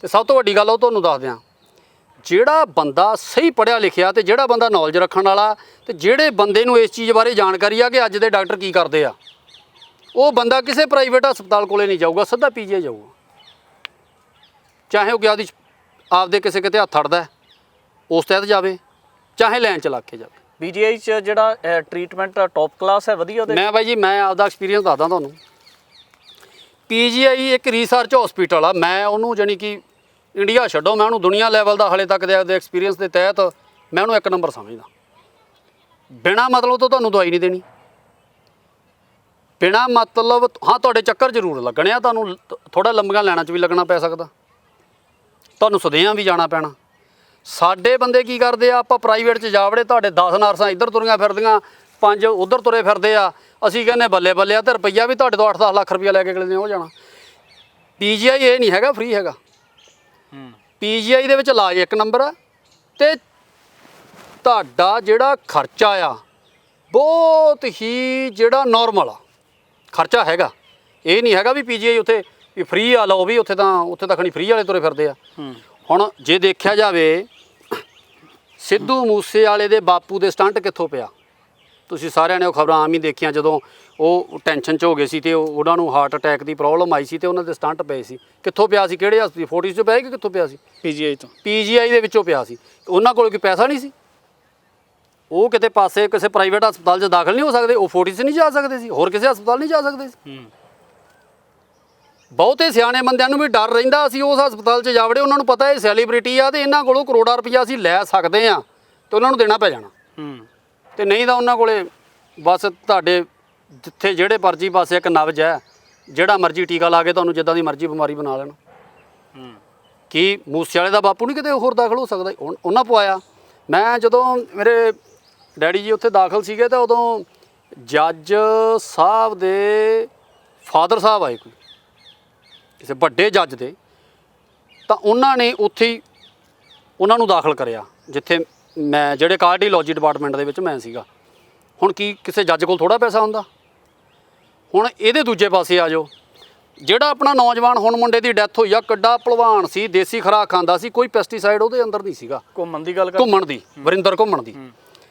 ਤੇ ਸਭ ਤੋਂ ਵੱਡੀ ਗੱਲ ਉਹ ਤੁਹਾਨੂੰ ਦੱਸ ਦਿਆਂ, ਜਿਹੜਾ ਬੰਦਾ ਸਹੀ ਪੜ੍ਹਿਆ ਲਿਖਿਆ ਤੇ ਜਿਹੜਾ ਬੰਦਾ ਨੌਲੇਜ ਰੱਖਣ ਵਾਲਾ ਤੇ ਜਿਹੜੇ ਬੰਦੇ ਨੂੰ ਇਸ ਚੀਜ਼ ਬਾਰੇ ਜਾਣਕਾਰੀ ਆ ਕਿ ਅੱਜ ਦੇ ਡਾਕਟਰ ਕੀ ਕਰਦੇ ਆ, ਉਹ ਬੰਦਾ ਕਿਸੇ ਪ੍ਰਾਈਵੇਟ ਹਸਪਤਾਲ ਕੋਲੇ ਨਹੀਂ ਜਾਊਗਾ, ਸਿੱਧਾ PGI ਜਾਊਗਾ। ਚਾਹੇ ਉਹ ਗਿਆ ਦੀ ਆਪਦੇ ਕਿਸੇ ਕਿਤੇ ਹੱਥ ਅੜਦਾ ਉਸ ਤਹਿਤ ਜਾਵੇ, ਚਾਹੇ ਲਾਈਨ 'ਚ ਲੱਗ ਕੇ ਜਾਵੇ। PGI 'ਚ ਜਿਹੜਾ ਟ੍ਰੀਟਮੈਂਟ ਟੌਪ ਕਲਾਸ ਹੈ, ਵਧੀਆ ਉਹਦੇ। ਮੈਂ ਬਾਈ ਜੀ ਮੈਂ ਆਪਦਾ ਐਕਸਪੀਰੀਅੰਸ ਦੱਸਦਾ ਤੁਹਾਨੂੰ। PGI ਇੱਕ ਰਿਸਰਚ ਹਸਪੀਟਲ ਆ। ਮੈਂ ਉਹਨੂੰ ਜਾਣੀ ਕਿ ਇੰਡੀਆ ਛੱਡੋ, ਮੈਂ ਉਹਨੂੰ ਦੁਨੀਆ ਲੈਵਲ ਦਾ ਹਾਲੇ ਤੱਕ ਦੇ ਐਕਸਪੀਰੀਅੰਸ ਦੇ ਤਹਿਤ ਮੈਂ ਉਹਨੂੰ ਇੱਕ ਨੰਬਰ ਸਮਝਦਾ। ਬਿਨਾਂ ਮਤਲਬ ਤੋਂ ਤੁਹਾਨੂੰ ਦਵਾਈ ਨਹੀਂ ਦੇਣੀ, ਬਿਨਾਂ ਮਤਲਬ ਹਾਂ ਤੁਹਾਡੇ ਚੱਕਰ ਜ਼ਰੂਰ ਲੱਗਣੇ ਆ, ਤੁਹਾਨੂੰ ਥੋੜ੍ਹਾ ਲੰਬੀਆਂ ਲਾਈਨਾਂ 'ਚ ਵੀ ਲੱਗਣਾ ਪੈ ਸਕਦਾ, ਤੁਹਾਨੂੰ ਸੁਦਿਆਂ ਵੀ ਜਾਣਾ ਪੈਣਾ। ਸਾਡੇ ਬੰਦੇ ਕੀ ਕਰਦੇ ਆ, ਆਪਾਂ ਪ੍ਰਾਈਵੇਟ 'ਚ ਜਾ ਵੜੇ, ਤੁਹਾਡੇ 10 ਨਰਸਾਂ ਇੱਧਰ ਤੁਰੀਆਂ ਫਿਰਦੀਆਂ, 5 ਉੱਧਰ ਤੁਰੇ ਫਿਰਦੇ ਆ, ਅਸੀਂ ਕਹਿੰਦੇ ਬੱਲੇ ਬੱਲੇ ਆ, ਤੇ ਰੁਪਈਆ ਵੀ ਤੁਹਾਡੇ ਤੋਂ 8-10 ਲੱਖ ਰੁਪਈਆ ਲੈ ਕੇ ਅਗਲੇ ਨੇ ਹੋ ਜਾਣਾ। PGI ਇਹ ਨਹੀਂ ਹੈਗਾ ਫ੍ਰੀ ਹੈਗਾ। PGI ਦੇ ਵਿੱਚ ਇਲਾਜ ਇੱਕ ਨੰਬਰ ਆ, ਅਤੇ ਤੁਹਾਡਾ ਜਿਹੜਾ ਖਰਚਾ ਆ ਬਹੁਤ ਹੀ ਜਿਹੜਾ ਨੋਰਮਲ ਆ ਖਰਚਾ ਹੈਗਾ। ਇਹ ਨਹੀਂ ਹੈਗਾ ਵੀ PGI ਉੱਥੇ ਵੀ ਫ੍ਰੀ ਆ ਲਓ ਵੀ, ਉੱਥੇ ਤਾਂ ਖਣੀ ਫ੍ਰੀ ਵਾਲੇ ਤੁਰੇ ਫਿਰਦੇ ਆ। ਹੁਣ ਜੇ ਦੇਖਿਆ ਜਾਵੇ ਸਿੱਧੂ ਮੂਸੇ ਵਾਲੇ ਦੇ ਬਾਪੂ ਦੇ ਸਟੰਟ ਕਿੱਥੋਂ ਪਿਆ, ਤੁਸੀਂ ਸਾਰਿਆਂ ਨੇ ਉਹ ਖਬਰਾਂ ਆਮ ਹੀ ਦੇਖੀਆਂ, ਜਦੋਂ ਉਹ ਟੈਨਸ਼ਨ 'ਚ ਹੋ ਗਏ ਸੀ ਅਤੇ ਉਹਨਾਂ ਨੂੰ ਹਾਰਟ ਅਟੈਕ ਦੀ ਪ੍ਰੋਬਲਮ ਆਈ ਸੀ ਅਤੇ ਉਹਨਾਂ ਦੇ ਸਟੰਟ ਪਏ ਸੀ। ਕਿੱਥੋਂ ਪਿਆ ਸੀ, ਕਿਹੜੇ ਹਸਪਤਾਲ, ਫੋਰਟਿਸ 'ਚੋਂ ਪਿਆ ਕਿ ਕਿੱਥੋਂ ਪਿਆ ਸੀ? PGI ਤੋਂ। PGI ਦੇ ਵਿੱਚੋਂ ਪਿਆ ਸੀ। ਉਹਨਾਂ ਕੋਲ ਕੋਈ ਪੈਸਾ ਨਹੀਂ ਸੀ, ਉਹ ਕਿਤੇ ਪਾਸੇ ਕਿਸੇ ਪ੍ਰਾਈਵੇਟ ਹਸਪਤਾਲ 'ਚ ਦਾਖਲ ਨਹੀਂ ਹੋ ਸਕਦੇ, ਉਹ ਫੋਰਟਿਸ ਨਹੀਂ ਜਾ ਸਕਦੇ ਸੀ, ਹੋਰ ਕਿਸੇ ਹਸਪਤਾਲ ਨਹੀਂ ਜਾ ਸਕਦੇ ਸੀ। ਬਹੁਤੇ ਸਿਆਣੇ ਬੰਦਿਆਂ ਨੂੰ ਵੀ ਡਰ ਰਹਿੰਦਾ, ਅਸੀਂ ਉਸ ਹਸਪਤਾਲ 'ਚ ਜਾ ਵੜੇ, ਉਹਨਾਂ ਨੂੰ ਪਤਾ ਇਹ ਸੈਲੀਬ੍ਰਿਟੀ ਆ ਅਤੇ ਇਹਨਾਂ ਕੋਲੋਂ ਕਰੋੜਾਂ ਰੁਪਈਆ ਅਸੀਂ ਲੈ ਸਕਦੇ ਹਾਂ ਅਤੇ ਉਹਨਾਂ ਨੂੰ ਦੇਣਾ ਪੈ ਜਾਣਾ। ਅਤੇ ਨਹੀਂ ਤਾਂ ਉਹਨਾਂ ਕੋਲੇ ਬਸ ਤੁਹਾਡੇ ਜਿੱਥੇ ਜਿਹੜੇ ਮਰਜ਼ੀ ਪਾਸੇ ਇੱਕ ਨਬਜ਼ ਹੈ, ਜਿਹੜਾ ਮਰਜ਼ੀ ਟੀਕਾ ਲਾ ਕੇ ਤੁਹਾਨੂੰ ਜਿੱਦਾਂ ਦੀ ਮਰਜ਼ੀ ਬਿਮਾਰੀ ਬਣਾ ਲੈਣਾ। ਕੀ ਮੂਸੇ ਵਾਲੇ ਦਾ ਬਾਪੂ ਨਹੀਂ ਕਿਤੇ ਹੋਰ ਦਾਖਲ ਹੋ ਸਕਦਾ? ਉਹਨਾਂ ਪਵਾਇਆ। ਮੈਂ ਜਦੋਂ ਮੇਰੇ ਡੈਡੀ ਜੀ ਉੱਥੇ ਦਾਖਲ ਸੀਗੇ ਤਾਂ ਉਦੋਂ ਜੱਜ ਸਾਹਿਬ ਦੇ ਫਾਦਰ ਸਾਹਿਬ ਆਏ, ਕੋਈ ਕਿਸੇ ਵੱਡੇ ਜੱਜ ਦੇ, ਤਾਂ ਉਹਨਾਂ ਨੇ ਉੱਥੇ ਹੀ ਉਹਨਾਂ ਨੂੰ ਦਾਖਲ ਕਰਿਆ ਜਿੱਥੇ ਮੈਂ ਜਿਹੜੇ ਕਾਰਡੀਓਲੋਜੀ ਡਿਪਾਰਟਮੈਂਟ ਦੇ ਵਿੱਚ ਮੈਂ ਸੀਗਾ। ਹੁਣ ਕੀ ਕਿਸੇ ਜੱਜ ਕੋਲ ਥੋੜ੍ਹਾ ਪੈਸਾ ਹੁੰਦਾ? ਹੁਣ ਇਹਦੇ ਦੂਜੇ ਪਾਸੇ ਆ ਜਾਓ, ਜਿਹੜਾ ਆਪਣਾ ਨੌਜਵਾਨ ਹੁਣ ਮੁੰਡੇ ਦੀ ਡੈਥ ਹੋਈ ਆ, ਕਿੱਡਾ ਭਲਵਾਨ ਸੀ, ਦੇਸੀ ਖੁਰਾਕ ਖਾਂਦਾ ਸੀ, ਕੋਈ ਪੈਸਟੀਸਾਈਡ ਉਹਦੇ ਅੰਦਰ ਨਹੀਂ ਸੀਗਾ। ਘੁੰਮਣ ਦੀ ਗੱਲ ਘੁੰਮਣ ਦੀ, ਵਰਿੰਦਰ ਘੁੰਮਣ ਦੀ,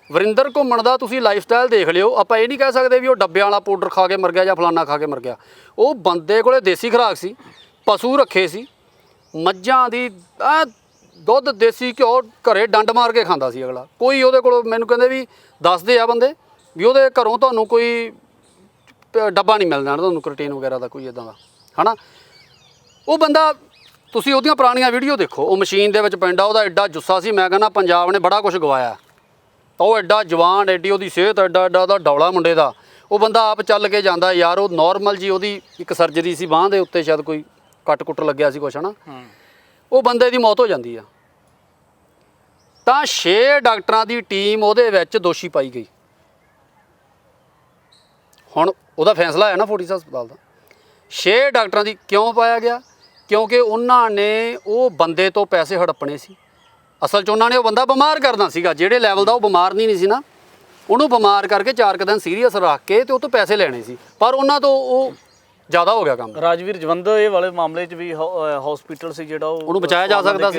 ਵਰਿੰਦਰ ਘੁੰਮਣ ਦਾ ਤੁਸੀਂ ਲਾਈਫ ਸਟਾਈਲ ਦੇਖ ਲਿਓ। ਆਪਾਂ ਇਹ ਨਹੀਂ ਕਹਿ ਸਕਦੇ ਵੀ ਉਹ ਡੱਬਿਆਂ ਵਾਲਾ ਪਾਊਡਰ ਖਾ ਕੇ ਮਰ ਗਿਆ ਜਾਂ ਫਲਾਨਾ ਖਾ ਕੇ ਮਰ ਗਿਆ। ਉਹ ਬੰਦੇ ਕੋਲੇ ਦੇਸੀ ਖੁਰਾਕ ਸੀ, ਪਸ਼ੂ ਰੱਖੇ ਸੀ, ਮੱਝਾਂ ਦੀ ਦੁੱਧ ਦੇਸੀ ਘਿਓ ਘਰੇ ਡੰਡ ਮਾਰ ਕੇ ਖਾਂਦਾ ਸੀ ਅਗਲਾ। ਕੋਈ ਉਹਦੇ ਕੋਲ ਮੈਨੂੰ ਕਹਿੰਦੇ ਵੀ ਦੱਸਦੇ ਆ ਬੰਦੇ ਵੀ ਉਹਦੇ ਘਰੋਂ ਤੁਹਾਨੂੰ ਕੋਈ ਡੱਬਾ ਨਹੀਂ ਮਿਲਦਾ ਤੁਹਾਨੂੰ ਕਰਟੀਨ ਵਗੈਰਾ ਦਾ ਕੋਈ ਇੱਦਾਂ ਦਾ, ਹੈ ਨਾ। ਉਹ ਬੰਦਾ ਤੁਸੀਂ ਉਹਦੀਆਂ ਪੁਰਾਣੀਆਂ ਵੀਡੀਓ ਦੇਖੋ, ਉਹ ਮਸ਼ੀਨ ਦੇ ਵਿੱਚ ਪੈਂਦਾ, ਉਹਦਾ ਐਡਾ ਜੁੱਸਾ ਸੀ, ਮੈਂ ਕਹਿੰਦਾ ਪੰਜਾਬ ਨੇ ਬੜਾ ਕੁਝ ਗਵਾਇਆ। ਉਹ ਐਡਾ ਜਵਾਨ, ਐਡੀ ਉਹਦੀ ਸਿਹਤ, ਐਡਾ ਉਹਦਾ ਡੌਲਾ ਮੁੰਡੇ ਦਾ। ਉਹ ਬੰਦਾ ਆਪ ਚੱਲ ਕੇ ਜਾਂਦਾ ਯਾਰ, ਉਹ ਨੋਰਮਲ ਜੀ ਉਹਦੀ ਇੱਕ ਸਰਜਰੀ ਸੀ ਬਾਂਹ ਦੇ ਉੱਤੇ, ਸ਼ਾਇਦ ਕੋਈ ਕੱਟ ਕੁੱਟ ਲੱਗਿਆ ਸੀ ਕੁਛ, ਹੈ ਨਾ। ਉਹ ਬੰਦੇ ਦੀ ਮੌਤ ਹੋ ਜਾਂਦੀ ਆ, ਤਾਂ 6 ਡਾਕਟਰਾਂ ਦੀ ਟੀਮ ਉਹਦੇ ਵਿੱਚ ਦੋਸ਼ੀ ਪਾਈ ਗਈ। ਹੁਣ ਉਹਦਾ ਫੈਸਲਾ ਹੈ ਨਾ ਫੋਰਟਿਸ ਹਸਪਤਾਲ ਦਾ। 6 ਡਾਕਟਰਾਂ ਦੀ ਕਿਉਂ ਪਾਇਆ ਗਿਆ? ਕਿਉਂਕਿ ਉਹਨਾਂ ਨੇ ਉਹ ਬੰਦੇ ਤੋਂ ਪੈਸੇ ਹੜੱਪਣੇ ਸੀ। ਅਸਲ 'ਚ ਉਹਨਾਂ ਨੇ ਉਹ ਬੰਦਾ ਬਿਮਾਰ ਕਰਨਾ ਸੀਗਾ, ਜਿਹੜੇ ਲੈਵਲ ਦਾ ਉਹ ਬਿਮਾਰ ਨਹੀਂ ਸੀ ਨਾ, ਉਹਨੂੰ ਬਿਮਾਰ ਕਰਕੇ 4 ਕੁ ਦਿਨ ਸੀਰੀਅਸ ਰੱਖ ਕੇ ਤੇ ਉਹ ਤੋਂ ਪੈਸੇ ਲੈਣੇ ਸੀ, ਪਰ ਉਹਨਾਂ ਤੋਂ ਉਹ ਜ਼ਿਆਦਾ ਹੋ ਗਿਆ ਕੰਮ। ਰਾਜਵੀਰ ਜਵੰਦ ਇਹ ਵਾਲੇ ਮਾਮਲੇ 'ਚ ਵੀ ਹਸਪੀਟਲ ਸੀ ਜਿਹੜਾ ਉਹਨੂੰ ਬਚਾਇਆ ਜਾ ਸਕਦਾ ਸੀ,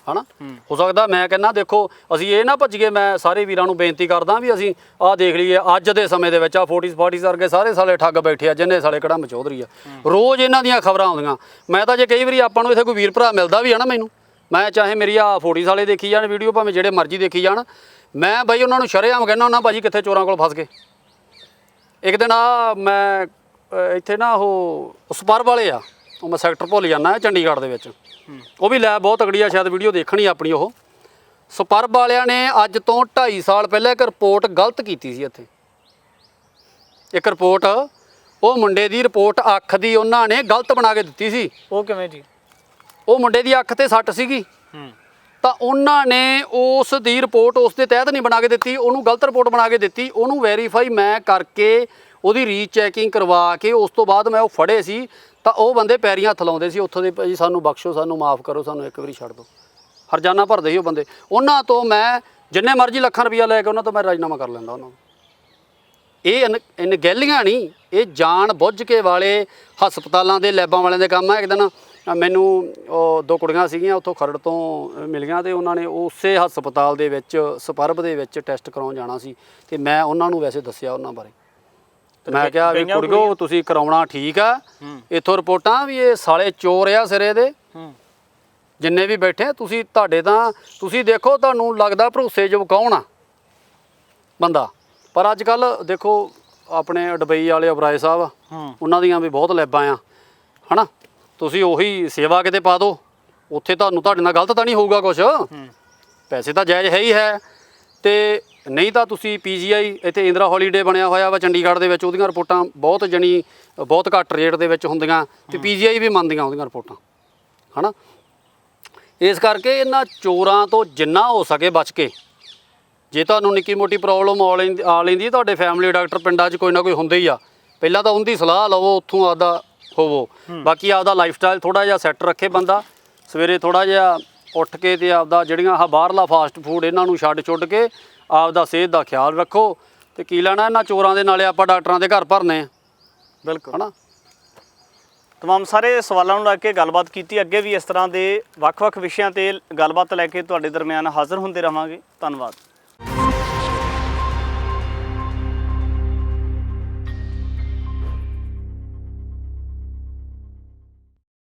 ਹੈ ਨਾ। ਹੋ ਸਕਦਾ, ਮੈਂ ਕਹਿੰਦਾ ਦੇਖੋ ਅਸੀਂ ਇਹ ਨਾ ਭੱਜੀਏ। ਮੈਂ ਸਾਰੇ ਵੀਰਾਂ ਨੂੰ ਬੇਨਤੀ ਕਰਦਾ ਵੀ ਅਸੀਂ ਆਹ ਦੇਖ ਲਈਏ ਅੱਜ ਦੇ ਸਮੇਂ ਦੇ ਵਿੱਚ ਆ 40 ਵਰਗੇ ਸਾਰੇ ਸਾਲੇ ਠੱਗ ਬੈਠੇ ਆ, ਜਿੰਨੇ ਸਾਲੇ ਕੜਮ ਚੌਧਰੀ ਆ, ਰੋਜ਼ ਇਹਨਾਂ ਦੀਆਂ ਖਬਰਾਂ ਆਉਂਦੀਆਂ। ਮੈਂ ਤਾਂ ਜੇ ਕਈ ਵਾਰੀ ਆਪਾਂ ਨੂੰ ਇੱਥੇ ਕੋਈ ਵੀਰ ਭਰਾ ਮਿਲਦਾ ਵੀ ਹੈ ਨਾ, ਮੈਨੂੰ ਮੈਂ ਚਾਹੇ ਮੇਰੀ ਆ 40 ਵਾਲੇ ਦੇਖੀ ਜਾਣ ਵੀਡੀਓ, ਭਾਵੇਂ ਜਿਹੜੇ ਮਰਜ਼ੀ ਦੇਖੀ ਜਾਣ, ਮੈਂ ਬਾਈ ਉਹਨਾਂ ਨੂੰ ਸ਼ਰੇਆਮ ਕਹਿੰਦਾ ਹੁੰਦਾ ਭਾਜੀ ਕਿੱਥੇ ਚੋਰਾਂ ਕੋਲ ਫਸ ਗਏ। ਇੱਕ ਦਿਨ ਆ ਮੈਂ ਇੱਥੇ ਨਾ ਉਹ ਸਪਰ ਵਾਲੇ ਆ, ਉਹ ਮੈਂ ਸੈਕਟਰ ਭੁੱਲ ਜਾਂਦਾ ਚੰਡੀਗੜ੍ਹ ਦੇ ਵਿੱਚ, ਉਹ ਵੀ ਲੈ ਬਹੁਤ ਤਗੜੀ ਆ, ਸ਼ਾਇਦ ਵੀਡੀਓ ਦੇਖਣੀ ਆਪਣੀ। ਉਹ ਸਪਰ ਵਾਲਿਆਂ ਨੇ ਅੱਜ ਤੋਂ 2.5 ਸਾਲ ਪਹਿਲਾਂ ਇੱਕ ਰਿਪੋਰਟ ਗਲਤ ਕੀਤੀ ਸੀ ਇੱਥੇ। ਇੱਕ ਰਿਪੋਰਟ, ਉਹ ਮੁੰਡੇ ਦੀ ਰਿਪੋਰਟ ਅੱਖ ਦੀ ਉਹਨਾਂ ਨੇ ਗਲਤ ਬਣਾ ਕੇ ਦਿੱਤੀ ਸੀ। ਉਹ ਕਿਵੇਂ ਜੀ? ਉਹ ਮੁੰਡੇ ਦੀ ਅੱਖ ਤੇ ਸੱਟ ਸੀਗੀ, ਤਾਂ ਉਹਨਾਂ ਨੇ ਉਸ ਦੀ ਰਿਪੋਰਟ ਉਸ ਦੇ ਤਹਿਤ ਨਹੀਂ ਬਣਾ ਕੇ ਦਿੱਤੀ, ਉਹਨੂੰ ਗਲਤ ਰਿਪੋਰਟ ਬਣਾ ਕੇ ਦਿੱਤੀ। ਉਹਨੂੰ ਵੈਰੀਫਾਈ ਮੈਂ ਕਰਕੇ ਉਹਦੀ ਰੀਚੈਕਿੰਗ ਕਰਵਾ ਕੇ ਉਸ ਤੋਂ ਬਾਅਦ ਮੈਂ ਉਹ ਫੜੇ ਸੀ, ਤਾਂ ਉਹ ਬੰਦੇ ਪੈਰੀਂ ਹੱਥ ਲਾਉਂਦੇ ਸੀ ਉੱਥੋਂ ਦੇ, ਭਾਜੀ ਸਾਨੂੰ ਬਖਸ਼ੋ, ਸਾਨੂੰ ਮਾफ़ ਕਰੋ, ਸਾਨੂੰ ਇੱਕ ਵਾਰੀ ਛੱਡ ਦਿਓ। ਹਰਜਾਨਾ ਭਰਦੇ ਸੀ ਉਹ ਬੰਦੇ। ਉਹਨਾਂ ਤੋਂ ਮੈਂ ਜਿੰਨੇ ਮਰਜ਼ੀ ਲੱਖਾਂ ਰੁਪਈਆ ਲੈ ਕੇ ਉਹਨਾਂ ਤੋਂ ਮੈਂ ਰਾਜੀਨਾਮਾ ਕਰ ਲੈਂਦਾ ਉਹਨਾਂ ਨੂੰ। ਇਹ ਅਣਗਹਿਲੀਆਂ ਨਹੀਂ, ਇਹ ਜਾਣ ਬੁੱਝ ਕੇ ਵਾਲੇ ਹਸਪਤਾਲਾਂ ਦੇ ਲੈਬਾਂ ਵਾਲਿਆਂ ਦੇ ਕੰਮ ਆ। ਇੱਕ ਦਿਨ ਮੈਨੂੰ ਉਹ 2 ਕੁੜੀਆਂ ਸੀਗੀਆਂ ਉੱਥੋਂ ਖਰੜ ਤੋਂ ਮਿਲੀਆਂ, ਅਤੇ ਉਹਨਾਂ ਨੇ ਉਸੇ ਹਸਪਤਾਲ ਦੇ ਵਿੱਚ ਸਪਰਬ ਦੇ ਵਿੱਚ ਟੈਸਟ ਕਰਾਉਣ ਜਾਣਾ ਸੀ, ਅਤੇ ਮੈਂ ਉਹਨਾਂ ਨੂੰ ਵੈਸੇ ਦੱਸਿਆ ਉਹਨਾਂ ਬਾਰੇ। ਮੈਂ ਕਿਹਾ ਵੀ ਕੁੜੀਓ ਤੁਸੀਂ ਕਰਾਉਣਾ ਠੀਕ ਆ, ਇੱਥੋਂ ਰਿਪੋਰਟਾਂ ਵੀ ਇਹ ਸਾਲੇ ਚੋਰ ਆ ਸਿਰੇ ਦੇ, ਜਿੰਨੇ ਵੀ ਬੈਠੇ ਤੁਸੀਂ, ਤੁਹਾਡੇ ਤਾਂ ਤੁਸੀਂ ਦੇਖੋ ਤੁਹਾਨੂੰ ਲੱਗਦਾ ਭਰੋਸੇਯੋਗ ਕੌਣ ਆ ਬੰਦਾ। ਪਰ ਅੱਜ ਕੱਲ੍ਹ ਦੇਖੋ ਆਪਣੇ ਦੁਬਈ ਵਾਲੇ ਓਬਰਾਏ ਸਾਹਿਬ, ਉਹਨਾਂ ਦੀਆਂ ਵੀ ਬਹੁਤ ਲੈਬਾਂ ਆ, ਹੈ ਨਾ। ਤੁਸੀਂ ਉਹੀ ਸੇਵਾ ਕਿਤੇ ਪਾ ਦਿਓ, ਉੱਥੇ ਤੁਹਾਡੇ ਨਾਲ ਗਲਤ ਤਾਂ ਨਹੀਂ ਹੋਊਗਾ ਕੁਛ, ਪੈਸੇ ਤਾਂ ਜਾਇਜ਼ ਹੈ ਹੀ ਹੈ। ਤੇ ਨਹੀਂ ਤਾਂ ਤੁਸੀਂ ਪੀਜੀਆਈ ਇੱਥੇ ਇੰਦਰਾ ਹੌਲੀਡੇ ਬਣਿਆ ਹੋਇਆ ਵਾ ਚੰਡੀਗੜ੍ਹ ਦੇ ਵਿੱਚ, ਉਹਦੀਆਂ ਰਿਪੋਰਟਾਂ ਬਹੁਤ ਘੱਟ ਰੇਟ ਦੇ ਵਿੱਚ ਹੁੰਦੀਆਂ ਤੇ ਪੀਜੀਆਈ ਵੀ ਮੰਨਦੀਆਂ ਉਹਦੀਆਂ ਰਿਪੋਰਟਾਂ, ਹਨਾ। ਇਸ ਕਰਕੇ ਇਹਨਾਂ ਚੋਰਾਂ ਤੋਂ ਜਿੰਨਾ ਹੋ ਸਕੇ ਬਚ ਕੇ, ਜੇ ਤੁਹਾਨੂੰ ਨਿੱਕੀ ਮੋਟੀ ਪ੍ਰੋਬਲਮ ਆ ਲੈਂਦੀ ਤੁਹਾਡੇ ਫੈਮਿਲੀ ਡਾਕਟਰ ਪਿੰਡਾਂ 'ਚ ਕੋਈ ਨਾ ਕੋਈ ਹੁੰਦੇ ਹੀ ਆ, ਪਹਿਲਾਂ ਤਾਂ ਉਹਦੀ ਸਲਾਹ ਲਵੋ, ਉੱਥੋਂ ਆਪਦਾ ਹੋਵੋ। ਬਾਕੀ ਆਪਦਾ ਲਾਈਫ ਸਟਾਈਲ ਥੋੜ੍ਹਾ ਜਿਹਾ ਸੈੱਟ ਰੱਖੇ ਬੰਦਾ, ਸਵੇਰੇ ਥੋੜ੍ਹਾ ਜਿਹਾ ਉੱਠ ਕੇ ਤੇ ਆਪਦਾ ਜਿਹੜੀਆਂ ਆਹ ਬਾਹਰਲਾ ਫਾਸਟ ਫੂਡ ਇਹਨਾਂ ਨੂੰ ਛੱਡ ਕੇ ਆਪਦਾ ਸਿਹਤ ਦਾ ਖਿਆਲ ਰੱਖੋ। ਤੇ ਕੀ ਲੈਣਾ ਇਹਨਾਂ ਚੋਰਾਂ ਦੇ, ਨਾਲੇ ਆਪਾਂ ਡਾਕਟਰਾਂ ਦੇ ਘਰ ਭਰਨੇ ਆ। ਬਿਲਕੁਲ ਹਨਾ। ਤਮਾਮ ਸਾਰੇ ਸਵਾਲਾਂ ਨੂੰ ਲੈ ਕੇ ਗੱਲਬਾਤ ਕੀਤੀ। ਅੱਗੇ ਵੀ ਇਸ ਤਰ੍ਹਾਂ ਦੇ ਵੱਖ-ਵੱਖ ਵਿਸ਼ਿਆਂ ਤੇ ਗੱਲਬਾਤ ਲੈ ਕੇ ਤੁਹਾਡੇ ਦਰਮਿਆਨ ਹਾਜ਼ਰ ਹੁੰਦੇ ਰਹਾਂਗੇ। ਧੰਨਵਾਦ।